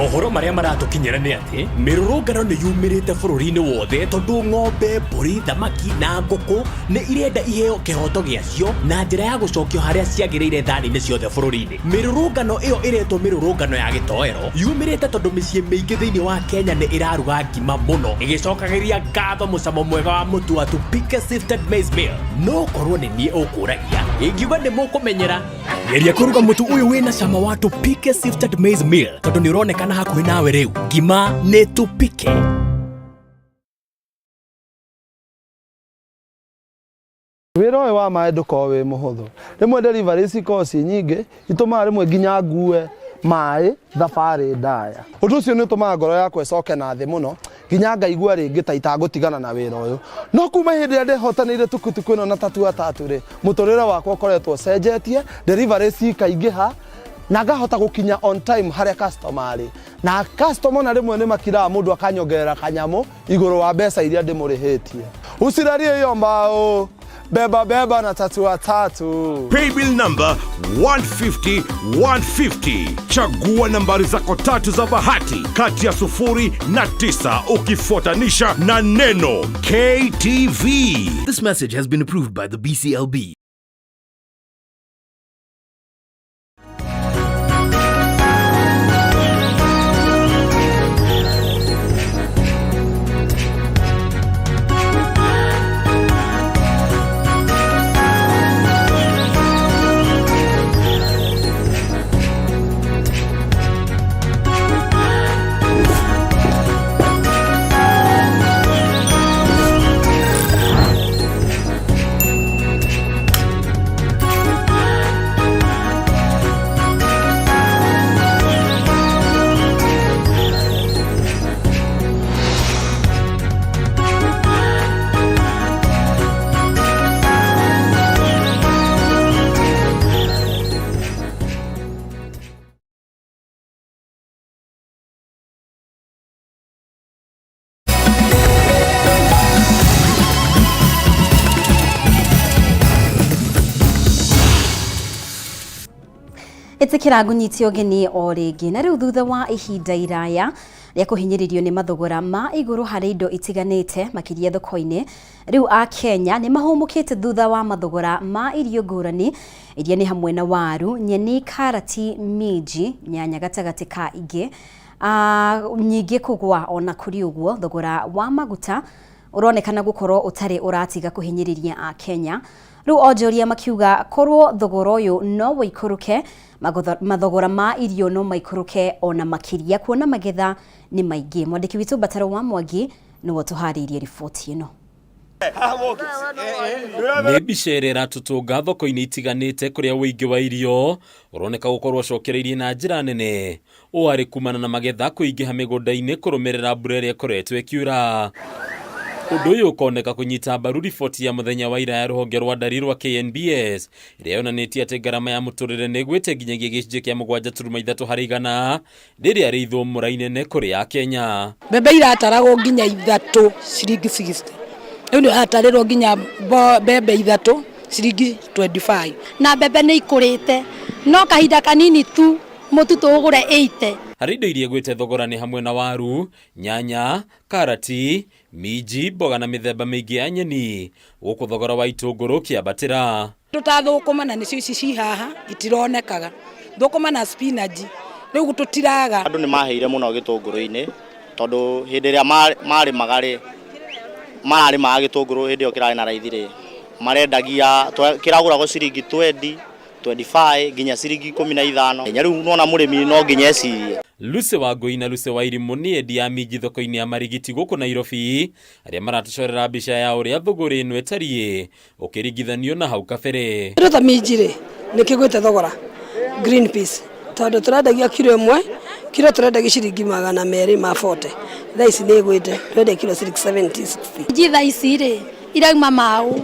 [SPEAKER 14] mohoro maria maratukinyira ni ati mirurungano ni yumirite bururi-ini wothe tondu ng'ombe, mburi, thamaki na nguku ni irenda iheo kihoto giacio na njira ya gucokio haria ciagiriire thani-ini ciothe bururi-ini. Mirurungano iyo iretwo mirurungano ya gitoero yumirite tondu micii miingi thiini wa Kenya ni iraruga ngima muno igicokagiria ngatho mucamo mwega wa mutu wa Tupike Sifted Maize Meal. No korwo ni nie ukuragia ingiuga ni mukumenyera geria kuruga mutu uyu wina cama wa Tupike Sifted Maize Meal tondu ni uronekana hakuhi nawe riu. Ngima ni Tupike.
[SPEAKER 7] Wira uyu wa mai ndukorwo wi muhuthu. Rimwe delivery cikorwo ci nyingi itumaga rimwe nginya ngue mai thabari ndaya. Undu ucio ni utumaga ngoro yakwa icoke na thi muno nginya ngaigua ringi ta itagutigana na wira uyu. No kuma hindi ria ndihotanire tukutuku ino na tatu ri muturire wakwa ukoretwo cenjetie, delivery cikaingiha na ngahota gukinya on time haria customer ri na customer na rimwe ni makira mundu akanyongerera kanyamu iguru wa mbeca iria ndimurihitie. Usirarie iyo mbao beba na tatu.
[SPEAKER 8] Paybill number 150-150. Chagua nambari zako tatu za bahati kati ya 0 na 9 ukifuatanisha na neno KTV.
[SPEAKER 9] This message has been approved by the BCLB.
[SPEAKER 1] Itikira ngunyitio geni o ringi na riu thutha wa ihinda iraya ria kuhinyiririo ni mathogora ma iguru hari indo itiganite makiria thoko-ini. Riu a Kenya ni mahumukite thutha wa mathogora ma irio ngurani iria ni hamwe na waru, nyeni, karati, minji, nyanya gatagati ka ingi nyingi kugwa ona kuri uguo. Thogora wa maguta uronekana gukorwo utari uratiga kuhinyiriria a Kenya. Riu onjoria makiuga korwo thogora uyu no wikuruke mathogora ma irio no maikuruke ona makiria kuona magetha ni maingi. Mwandiki witu Bataro wa Mwangi niwe tuhariirie riboti ino.
[SPEAKER 10] Nĩ mbica ĩrĩa ĩratũtũnga thoko-inĩ itiganĩte kũrĩa wĩingĩ wa irio ũroneka gũkorwo ũcokereirie na njĩra nene. Ũũ arĩ kumana na magetha kũingĩha mĩgũnda-inĩ kũrũmĩrĩra mbura ĩrĩa ĩkoretwo ĩkiura. Ũndũ ũyũ ũkoneka kũnyita mbaru riboti ya mũthenya wa ira ya rũhonge rwa ndari rwa KNBS ĩrĩa yonanĩtie atĩ ngarama ya mũtũrĩre nĩ ĩgwĩte nginyagia gĩcunjĩ kĩa 7.3 harĩ igana rĩrĩa rĩ ithũmũra inene kũrĩ a Kenya.
[SPEAKER 12] Mbembe irataragwo nginya 3 ciringi 60. Rĩu nĩ hatarĩrwo nginya mbembe 3 ciringi 25. Na mbembe nĩ ikũrĩte no kahinda kanini tu mũtu tũgũre 80.
[SPEAKER 10] Harĩ indo iria gwĩte thogora nĩ hamwe na waru, nyanya, karati, minji, mboga na mĩthemba mĩingĩ ya nyeni. Gũkũ thogora wa itũngũrũ kĩambatĩra.
[SPEAKER 12] Tũtathũkũma na nĩcio ici ci haha itironekaga. Thũkũma na spinach rĩu tũtiraga.
[SPEAKER 24] Andũ nĩ maheire mũno gĩtũngũrũ-inĩ tondũ hĩndĩ ĩrĩa marĩmaga rĩ mararĩmaga gĩtũngũrũ hĩndĩ ĩyo kĩrarĩ na raithi rĩ marendagia kĩragũragwo ciringi 20 25 nginya ciringi 15. Rĩu nona mũrĩmi no nginya ecirie.
[SPEAKER 10] Luce wa Ngũi na Luce wa Irimũ nĩ endia ya minji thoko-inĩ ya Marigiti gũkũ Nairobi arĩa maratũcorera mbica ya ũrĩa thogora ĩno ĩtariĩ ũkĩringithanio na hau kabere.
[SPEAKER 12] Indo ta minji rĩ nĩ kĩgwĩte thogora green peas tondũ tũrendagia kilo 1 kilo tũrendagia ciringi 240. Thaa ici nĩ ĩgwĩte twendagia kilo ciringi 70 60.
[SPEAKER 25] Minji thaa ici rĩ irauma mau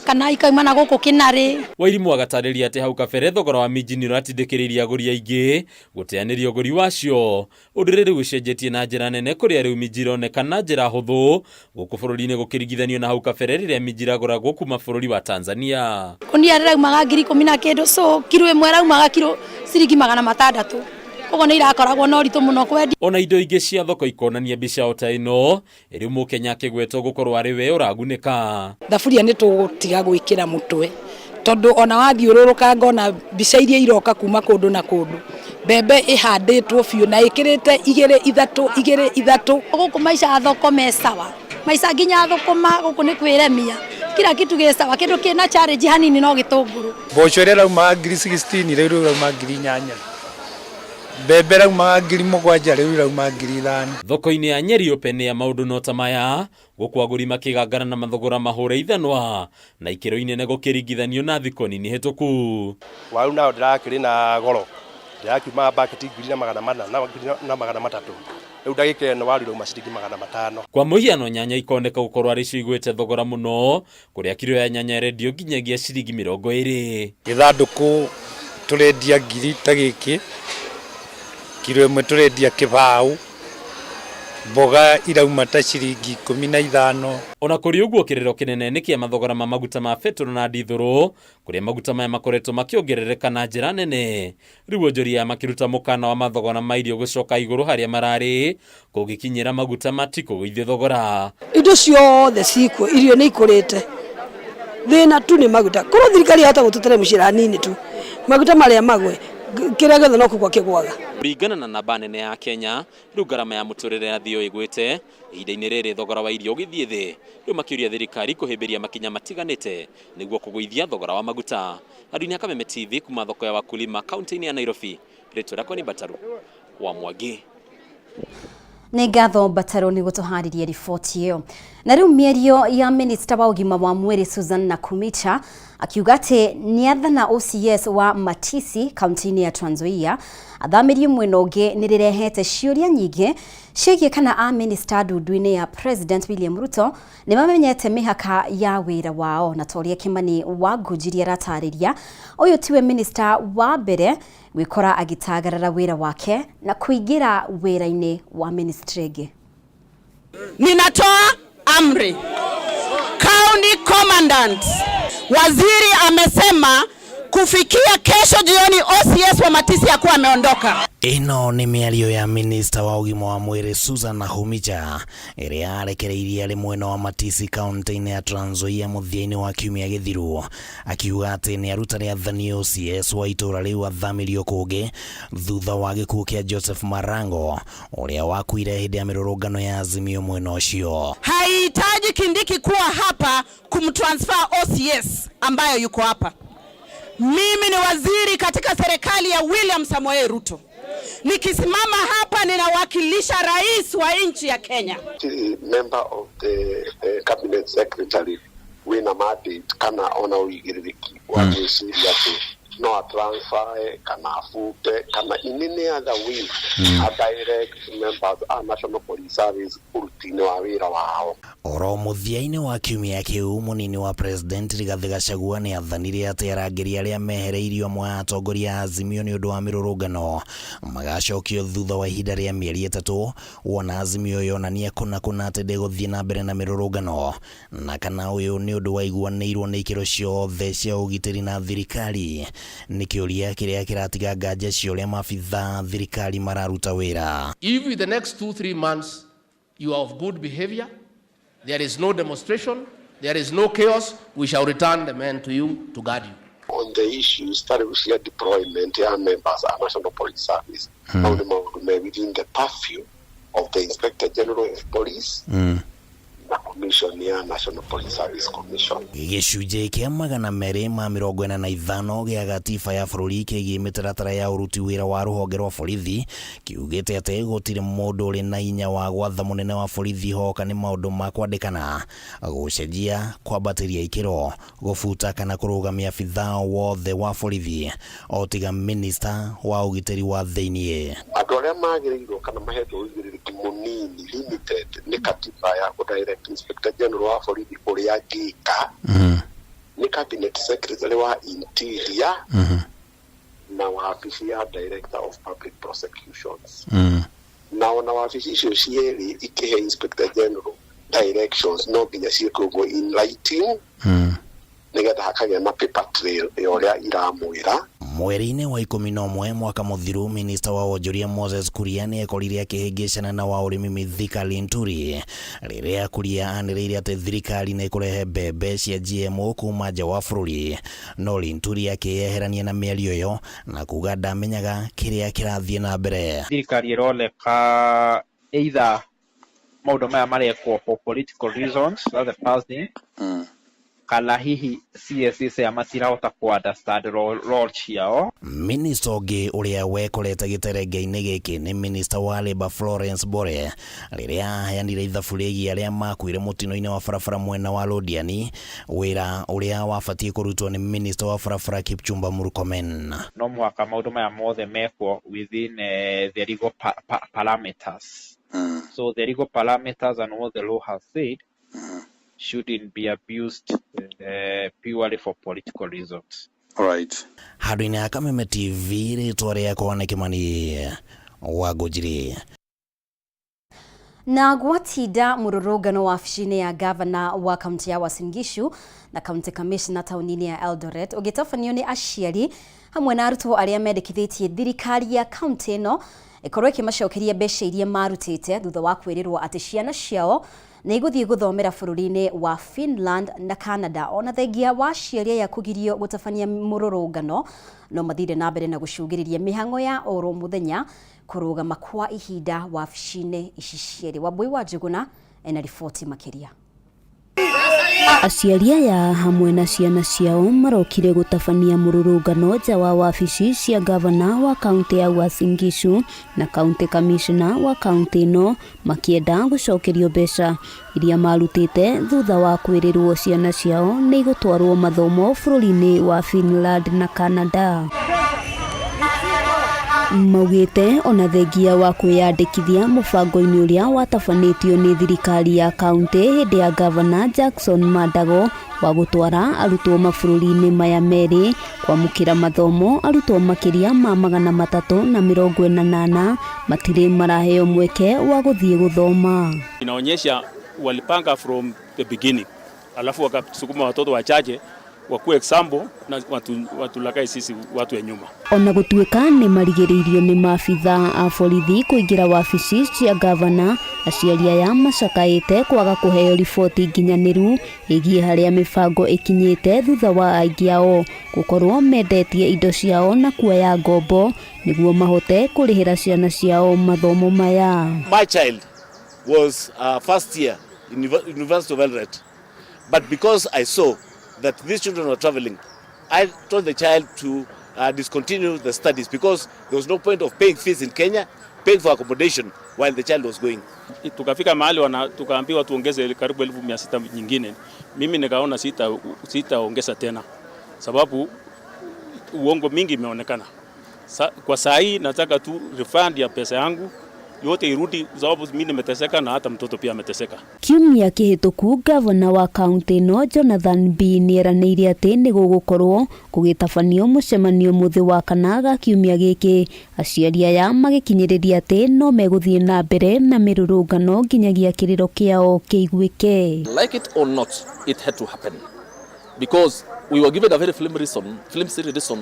[SPEAKER 25] kana ikauma na gũkũ Kĩnarĩ.
[SPEAKER 10] Wairimũ agatarĩria atĩ hau kabere thogora wa minji nĩ ũratindĩkĩrĩria agũri aingĩ gũteanĩria ũgũri wacio. Ũndũ rĩrĩ gũcenjetie na njĩra nene kũrĩa rĩu minji ironekana njĩra hũthũ gũkũ bũrũri-inĩ gũkĩringithanio na hau kabere rĩrĩa minji iragũragwo kuma bũrũri wa Tanzania.
[SPEAKER 25] Kũnia rĩraumaga 10,000 na kĩndũ so kilo ĩmwe raumaga kilo ciringi 600. koguo nĩ irakoragwo na ũritũ mũno kwendia.
[SPEAKER 10] Ona indo ingĩ cia thoko ikonania mbica o ta ĩno ĩrĩ Mũkenya akĩgwetwo gũkorwo arĩ we ũragunĩka.
[SPEAKER 12] Thaburia nĩ tũgũtiga gwĩkĩra mũtwe tondu ona wathiũrũrũka ngona mbica iria iroka kuma kũndũ na kũndũ. Mbembe ihandĩtwo biũ na ĩkĩrĩte 2-3
[SPEAKER 25] gũkũ maica thoko me sawa, maica nginya thũkũma gũkũ nĩ kwĩremia, kila kitu gĩ sawa, kĩndũ kĩna challenge hanini no gĩtũngũrũ.
[SPEAKER 11] Mboco ĩrĩa rauma 16,000 rĩu rauma 8,000, mbembe rauma 7,000 rĩu rauma 5,000.
[SPEAKER 10] Thoko-inĩ ya Nyeri Open ya maũndũ no ta maya gũkũ agũri makĩgangana na mathogora mahũre ithanwa na ikĩro inene gũkĩringithanio na thikũ nini hĩtũku.
[SPEAKER 13] Waru nao ndĩrakĩrĩ na goro, ndĩrakiuma baketi 400 na 300. Rĩu ndagĩka ĩno waru rauma ciringi 500.
[SPEAKER 10] Kwa mũhiano nyanya ikoneka gũkorwo arĩ cio igwĩte thogora mũno, kũrĩa kiro ya nyanya rendio nginyagia ciringi 20.
[SPEAKER 11] Gĩthandũkũ tũrendia 1,000 ta gĩkĩ, kiro ĩmwe tũrendia kĩbaũ, mboga irauma ta ciringi 15.
[SPEAKER 10] Ona kũrĩ ũguo kĩrĩro kĩnene nĩ kĩa mathogora ma maguta ma betũrũ na ndithũrũ, kũrĩa maguta maya makoretwo makĩongerereka na njĩra nene. Rĩu onjoria makĩruta mũkana wa mathogora ma irio gũcoka igũrũ harĩa mararĩ, kũgĩkinyĩra maguta matikũgũithia thogora.
[SPEAKER 12] Indo ciothe cikuo, irio nĩ ikũrĩte. Thĩna tu nĩ maguta. Korwo thirikari yahota gũtũtĩra mũcara nini tu, maguta marĩa magwe kĩrĩa gĩothe no kũgwa kĩgwaga.
[SPEAKER 10] Kũringana na namba nene ya Kenya, rĩu ngarama ya mũtũrĩre yathio ĩgwĩte, ihinda-inĩ rĩrĩ thogora wa irio ũgĩthiĩ thĩ, rĩu makĩũria thirikari kũhĩmbĩria makinya matiganĩte nĩguo kũgũithia thogora wa maguta. Andũ-inĩ a Kameme TV kuma thoko ya wakulima kaunti-inĩ ya Nairobi, rĩtwa rĩakwa nĩ Bataru wa Mwangi.
[SPEAKER 1] Nĩ ngatho Bataru nĩ gũtũharĩria riboti ĩyo. Na rĩu mĩario ya minista wa ũgima wa mwĩrĩ Susan Nakhumicha akiuga atĩ nĩathana OCS wa Matisi kaunti-inĩ ya Trans Nzoia athamĩrie mwena ũngĩ nĩ rĩrehete ciũria nyingĩ ciĩgiĩ kana a minista ndundu-inĩ ya President William Ruto nĩ mamenyete mĩhaka ya wĩra wao, na Toria Kimani wa Ngũnjiri aratarĩria ũyũ tiwe minista wa mbere gwĩkora agĩtagarara wĩra wake na kũingĩra wĩra-inĩ wa ministry ĩngĩ.
[SPEAKER 15] Ninatoa amri, county commandant, waziri amesema kufikia kesho jioni OCS wa Matisi yakuwa ameondoka.
[SPEAKER 16] Ino nĩ mĩario ya minista wa ũgima wa mwĩrĩ Susan Nakhumicha ĩrĩa arekereirie arĩ mwena wa Matisi kaunti-inĩ ya Trans Nzoia mũthia-inĩ wa kiumia gĩthiru, akiuga atĩ nĩ aruta rĩathani OCS wa itũra rĩu athamĩrio kũngĩ thutha wa gĩkuũ kĩa Joseph Marango ũrĩa wakuire hĩndĩ ya mĩrũrũngano ya Azimio mwena ũcio.
[SPEAKER 15] Haihitaji Kindiki kuwa hapa kumtransfer OCS ambayo yuko hapa. Mimi ni waziri katika serikali ya William Samoei Ruto. Nikisimama hapa ninawakilisha rais wa nchi ya Kenya.
[SPEAKER 17] Member of the cabinet secretary wina mandate kana ona uigiriki wa gwiciria no transfer kana afute kana in any other way a direct members a National Police Service urutini wa wira wao.
[SPEAKER 16] Oro mũthia-inĩ wa kiumia kĩu mũnini wa president Rigathi Gachagua nĩ athanire atĩ arangĩri arĩa mehereirio amwe a atongoria a Azimio nĩ ũndũ wa mĩrũrũngano magacokio thutha wa ihinda rĩa mĩeri 3 wona Azimio yonania kũna atĩ ndĩgũthiĩ na mbere na mĩrũrũngano, na kana ũyũ nĩ ũndũ waiguanĩirwo nĩ ikĩro ciothe cia ũgitĩri na thirikari. Nĩ kĩũria kĩrĩa kĩratiga nganja cia ũrĩa maabitha thirikari mararuta wĩra.
[SPEAKER 6] If in the next 2-3 months you are of good behavior, there is no demonstration, there is no chaos, we shall return the men to you to guard you.
[SPEAKER 17] On the issues that we share deployment ya members of National Police Service, within the purview of the Inspector General of Police, na commission ya National Police Service Commission.
[SPEAKER 16] Gĩcunjĩ kĩa 245 gĩa gatiba ya bũrũri kĩgiĩ mĩtaratara ya ũruti wĩra wa rũhonge rwa borithi kiugĩte atĩ gũtirĩ mũndũ ũrĩ na hinya wa gwatha mũnene wa borithi hoka nĩ maũndũ ma kwandĩkana, gũcenjia, kwambatĩria ikĩro, gũbuta kana kũrũgamia abithaa wothe wa borithi o tiga minista wa ũgitĩri wa thĩinĩ.
[SPEAKER 17] Andũ arĩa magĩrĩirwo kana mahetwo ũigĩrĩrĩki mũnini limited nĩ katiba ya direct Inspector General wa borithi ũrĩa ngĩka ni cabinet secretary wa interior na wabici ya director of public prosecutions na ona wabici icio cierĩ ikihe Inspector General directions no nginya ciĩkwo in writing nigetha hakagĩa na paper trail ũrĩa iramwĩra.
[SPEAKER 16] Mweri-inĩ wa 11 mwaka muthiru, minista wa wonjoria Moses Kuria nĩ ekorire akĩhĩngĩcana na wa ũrĩmi Mithika Linturi rĩrĩa Kuria anĩrĩire atĩ thirikari nĩ ĩkũrehe mbembe cia GMO kuma nja wa bũrũri, no Linturi akĩyeherania na mĩario ĩyo na kuga ndamenyaga kĩrĩa kĩrathiĩ na mbere.
[SPEAKER 3] Thirikari ĩroneka either maũndũ maya marekwo for political reasons, that's the first thing. Kana hihi CSS ya matirahota ku understand role ciao.
[SPEAKER 16] Minista ũngĩ ũrĩa wekorete gĩterenge-inĩ gĩkĩ nĩ minista wa Labour Florence Bore rĩrĩa aheanire ithabu rĩgiĩ arĩa makuire mũtino-inĩ wa barabara mwena wa Lodiani, wĩra ũrĩa wabatie kũrutwo nĩ minista wa barabara Kipchumba Murkomen.
[SPEAKER 3] No mũhaka maũndũ maya mothe mekwo within the legal parameters. So the legal parameters and what the law has said shouldn't be abused purely for political reasons.
[SPEAKER 16] All right. Handũ-inĩ ya Kameme TV rĩtwa rĩakwa nĩ Kĩmani Wangũnjiri.
[SPEAKER 1] Na gwatinda mũrũrũngano wabici-inĩ ya gavana wa kaunti ya Uasin Gishu na county commissioner taũni-inĩ ya Eldoret ũgĩtabanio nĩ aciari hamwe na arutwo arĩa mendekithĩtie thirikari ya kaunti ĩno ĩkorwo ĩkĩmacokeria mbeca iria marutĩte thutha wa kwĩrĩrwo atĩ ciana ciao nĩ igũthiĩ gũthomera bũrũri-inĩ wa Finland na Canada. Ona thengia wa ciaria ya kũgirio gũtabania mũrũrũngano no mathire na mbere na gũcũngĩrĩria mĩhang'o ya oro mũthenya kũrũgama kwa ihinda wabici-inĩ ici cierĩ. Wambui wa Njuguna ena riboti makĩria.
[SPEAKER 18] Aciari aya hamwe na ciana ciao marokire gũtabania mũrũrũngano nja wa wabici cia gavana wa kaunti ya Uasin Gishu na county commissioner wa kaunti ĩno makĩenda gũcokerio mbeca iria marutĩte thutha wa kwĩrĩrwo ciana ciao nĩ igũtwarwo mathomo bũrũri-inĩ wa Finland na Canada. Maugĩte ona thengia wa kwĩyandĩkithia mũbango-inĩ ũrĩa watabanĩtio nĩ thirikari ya kaunti hĩndĩ ya gavana Jackson Mandago wa gũtwara arutwo mabũrũri-inĩ maya merĩ kwamũkĩra mathomo arutwo makĩria ma 348 matirĩ maraheo mweke wa gũthiĩ gũthoma.
[SPEAKER 19] Inaonyesha walipanga from the beginning, alafu wakasukuma watoto wachache wakuwe example na watulakai sisi watu ya nyuma.
[SPEAKER 18] Ona gũtuĩka nĩ marigĩrĩirio nĩ maabitha a borithi kũingĩra wabici cia gavana, aciari aya macakaĩte kwaga kũheo riboti nginyanĩru ĩgiĩ harĩa mĩbango ĩkinyĩte thutha wa aingĩ ao gũkorwo mendetie indo ciao na kuoya ngombo nĩguo mahote kũrĩhĩra ciana ciao mathomo maya.
[SPEAKER 21] My child was first year in University of Eldoret, but because I saw that these children were traveling, I told the child to discontinue the studies because there was no point of paying fees in Kenya, paying for accommodation while the child was going.
[SPEAKER 19] Tukafika mahali tukaambiwa tuongeze karibu 1600 nyingine. Mimi nikaona sitaongeza tena sababu uongo mingi imeonekana. Kwa saa hii nataka tu refund ya pesa yangu yote irudi sababu mimi nimeteseka na hata mtoto pia ameteseka.
[SPEAKER 18] Kiumia kĩhĩtũku gavana wa kaunti ĩno Jonathan B nĩeranĩire atĩ nĩ gũgũkorwo gũgĩtabanio mũcemanio mũthĩ wa kana ga kiumia gĩkĩ, aciari aya magĩkinyĩrĩria atĩ no megũthiĩ na mbere na mĩrũrũngano nginyagia kĩrĩro kĩao kĩiguĩke.
[SPEAKER 22] Like it or not, it had to happen because we were given a very flimsy reason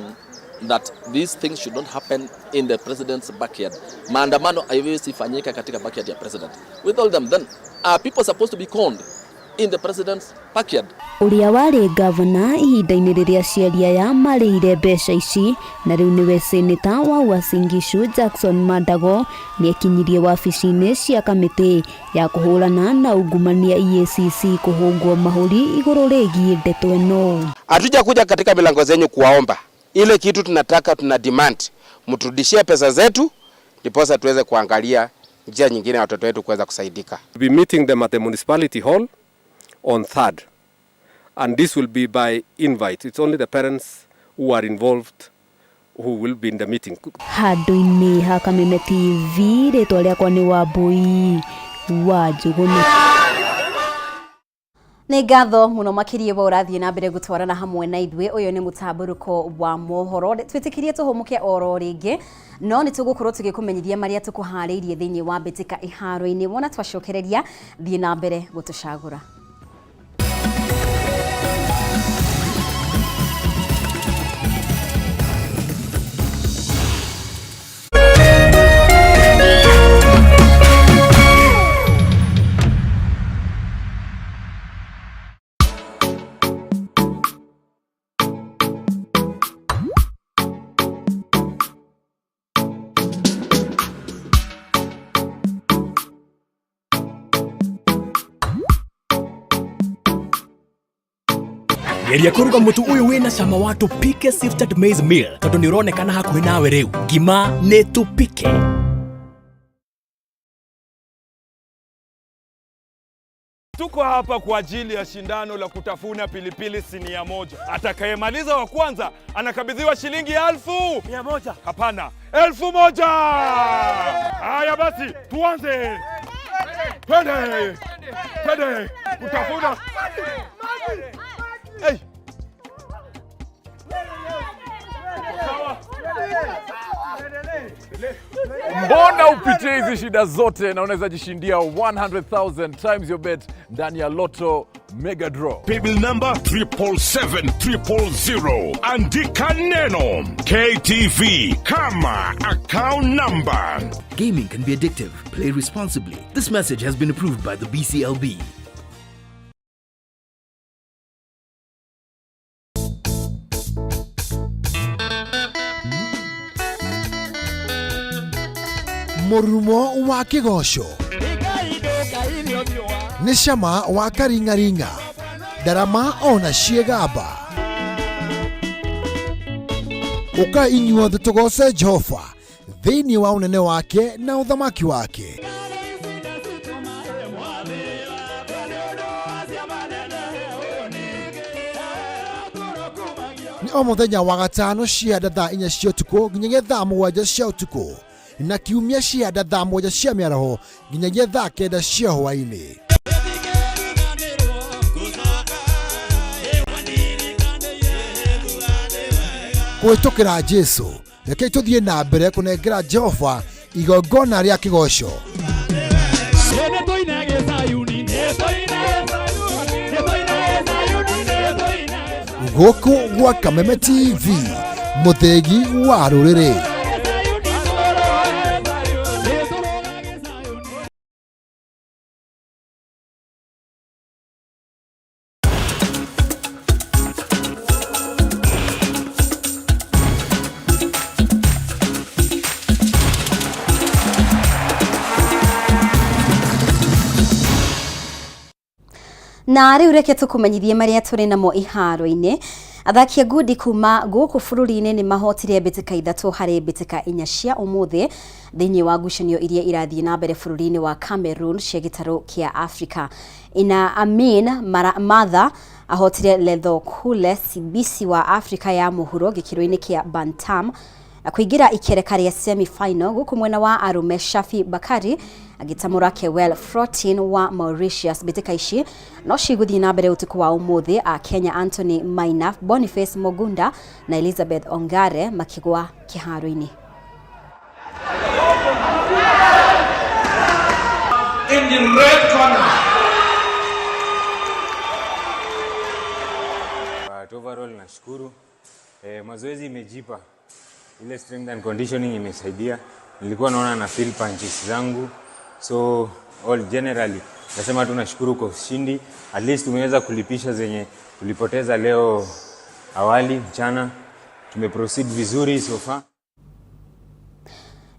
[SPEAKER 22] that these things should not happen in the president's backyard. Maandamano haiwezi fanyika katika backyard ya president. We told them then, are people supposed to be conned in the president's backyard?
[SPEAKER 18] Ũrĩa warĩ gavana ihinda-inĩ rĩrĩa aciari aya marĩhire mbeca ici na rĩu nĩwe seneta wa Uasin Gishu Jackson Mandago nĩekinyirie wabici-inĩ cia kamĩtĩ ya kũhũrana na ungumania EACC kũhũngwo mahũri igũrũ rĩgiĩ ndeto ĩno.
[SPEAKER 26] Hatujakuja katika milango zenyu kuwaomba. Ile kitu tunataka, tuna demand mturudishie pesa zetu ndiposa tuweze kuangalia njia nyingine watoto wetu kuweza kusaidika.
[SPEAKER 13] We'll be meeting them at the municipality hall on 3rd, and this will be by invite. It's only the parents who are involved who will be in the meeting.
[SPEAKER 18] Handũ-inĩ ha Kameme TV rĩtwa rĩakwa nĩ Wambui wa Njuguna.
[SPEAKER 1] Nĩ ngatho mũno makĩria wa ũrathiĩ na mbere gũtwarana hamwe na ithuĩ. Ũyũ nĩ mũtamburuko wa mohoro. Twĩtĩkĩrie tũhũmũke oro rĩngĩ, no nĩ tũgũkorwo tũgĩkũmenyithia marĩa tũkũharĩirie thĩinĩ wa mbĩtĩka iharo-inĩ. Wona twacokereria thiĩ na mbere gũtũcagũra.
[SPEAKER 9] geria kuruga mutu uyu wina cama wa tupike sifted maize meal tondu ni uronekana hakuhi nawe riu ngima ni tupike.
[SPEAKER 2] Tuko hapa kwa ajili ya shindano la kutafuna pilipili sinia moja. Atakayemaliza wa kwanza anakabidhiwa shilingi 1,100. Hapana, 1,000. Haya basi, tuanze. Twende. Twende. Kutafuna. Hey.
[SPEAKER 4] Mbona upitie hizi shida zote na unaweza jishindia 100,000 times your bet ndani ya Lotto Mega Draw.
[SPEAKER 8] Paybill number 77700. Andika neno KTV kama account number.
[SPEAKER 5] Gaming can be addictive. Play responsibly. This message has been approved by the BCLB.
[SPEAKER 14] Murumo wa kigosho nĩ cama wa karingaringa ndarama ona ciegamba ũka inyuothe tũgoce Jehova thĩinĩ wa ũnene wake na ũthamaki wake. Nĩ o mũthenya wa gatano cianda thaa 4 cia ũtukũ nginyagia thaa 7 cia ũtukũ na kiumia cianda thaa 1 cia mĩaraho nginyagia thaa 9 cia hwaĩ-inĩ. Kũhĩtũkĩra Jesũ, rekei tũthiĩ na mbere kũnengera Jehova igongona rĩa kĩgoco. Gũkũ gwa Kameme TV, mũthĩgi wa rũrĩrĩ.
[SPEAKER 1] Na riu reke tukumenyithie maria turi namo iharo-ini. Athaki a ngundi kuma guku bururi-ini ni mahotire mbitika 3 hari mbitika 4 cia umuthi thiini wa ngucanio iria irathie na mbere bururi-ini wa Cameroon cia gitaro kia Africa. Ina Amin Martha ahotire Letho Kule Sibisi wa Africa ya Mohoro gikiro-ini kia Bantam na kuingira ikereka ria semi final guku mwena wa arume Shafi Bakari agitamura Kewel Frotin wa Mauritius. Mbitika ici no ciguthie na mbere utuku wa umuthi a Kenya Anthony Maina, Boniface Mogunda na Elizabeth Ongare makigwa kiharo-ini.
[SPEAKER 20] In the red corner.
[SPEAKER 23] Overall nashukuru. Mazoezi imejipa. Ile strength and conditioning imesaidia. Nilikuwa naona na feel punches zangu. So all generally nasema tunashukuru kwa ushindi. At least tumeweza kulipisha zenye tulipoteza leo awali mchana. Tumeproceed vizuri so far.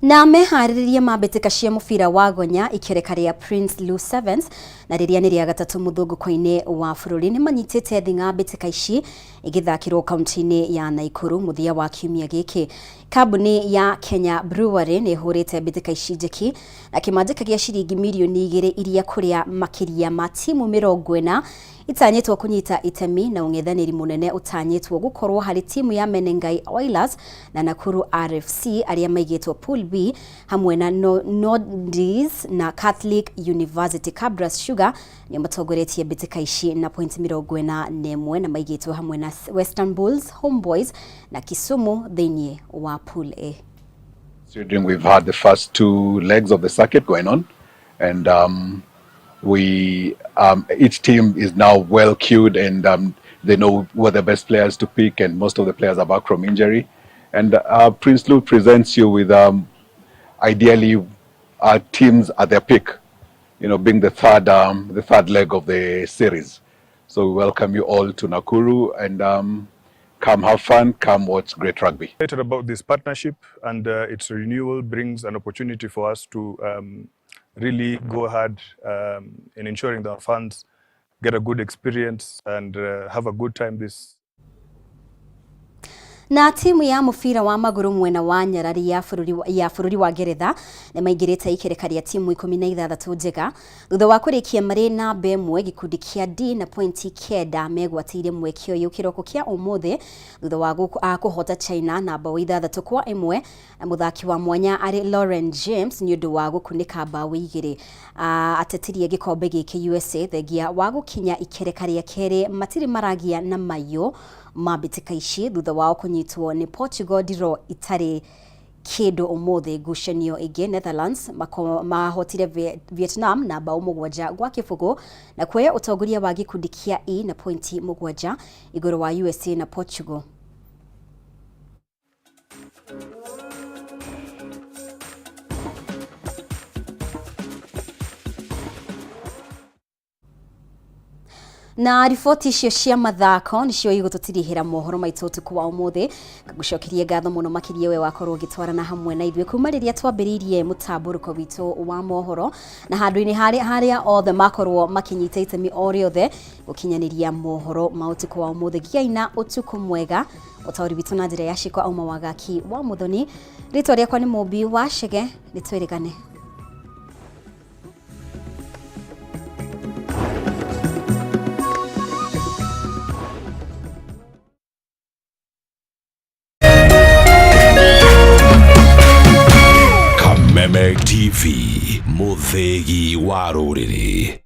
[SPEAKER 1] Na meharĩrĩria mambĩtĩka cia mũbira wa gonya ikereka ria Prince Lou Sevens na rĩrĩa nĩ rĩa gatatũ mũthũngũko-inĩ wa bũrũri nĩ manyitĩte thing'a mbĩtĩka ici igĩthakĩrwo kaunti-inĩ ya Naikuru mũthia wa kiumia gĩkĩ. Kambuni ya Kenya Brewery nĩ ĩhũrĩte mbĩtĩka ici njeki na kĩmanjĩka gĩa ciringi mirioni 2 iria kũrĩa makĩria ma timu 40 itanyĩtwo kunyita itemi na ung'ethanĩri munene utanyĩtwo gukorwo harĩ timu ya Menengai Oilers na Nakuru RFC arĩa maigĩtwo Pool B hamwe na Nordis na Catholic University. Cabras Sugar nĩ matongoretie mbĩtĩka ici na point 41 na maigĩtwo hamwe na Western Bulls, Homeboys na Kisumu thĩinĩ wa Pool A.
[SPEAKER 27] We've had the first 2 legs of the circuit going on and each team is now well queued and they know who are the best players to pick and most of the players are back from injury. And Prince Lou presents you with ideally teams at their peak, you know, being the third leg of the series. So we welcome you all to Nakuru and come have fun, come watch great rugby.
[SPEAKER 28] Excited about this partnership and its renewal brings an opportunity for us to really go hard in ensuring that fans get a good experience and have a good time this.
[SPEAKER 1] Na timu ya mufira wa maguru mwena wa Nyarari ya bururi wa Ngeretha ni maingirite ikereka ria timu 16 njega thutha wa kurikia mari na bemwe gikundi kia D na pointi kenda megwatire mwekio yu kiroko kia umuthi thutha wa kuhota China na bao 6-1 na muthaki wa mwanya ari Lauren James ni undu wa gukunika bao 2 atetirie gikombe giki USA thegia wa gukinya ikereka ria keri matiri maragia na mayo mabitika ici thutha wao kunyitwo ni Portugal diro itari kido umuthi ngucanio ingi Netherlands mahotire Vietnam na bao 7 gwa kibugu na kuoya utongoria wa gikundi kia E na pointi 7 iguru wa USA na Portugal. Na riboti icio cia mathako nicio igũtũtirihĩra mohoro maitũ ũtukũ wa ũmũthĩ ngagucokerie ngatho mũno makĩria we wakorwo ũgĩtwarana hamwe na ithuĩ kuma rĩrĩa twambĩrĩirie mũtamburuko witũ wa mohoro na handũ-inĩ harĩa othe makorwo makinyita itemi o rĩothe gũkinyanĩria mohoro ma ũtukũ wa ũmũthĩ. Gĩai na ũtukũ mwega ũtaũri witũ na njĩra ya cikwa auma wagaki wa Muthoni. Rĩtwa rĩakwa nĩ Mũmbi wa Chege, nĩtwĩrĩgane.
[SPEAKER 8] Kameme TV, Muthegi wa Rũrĩrĩ.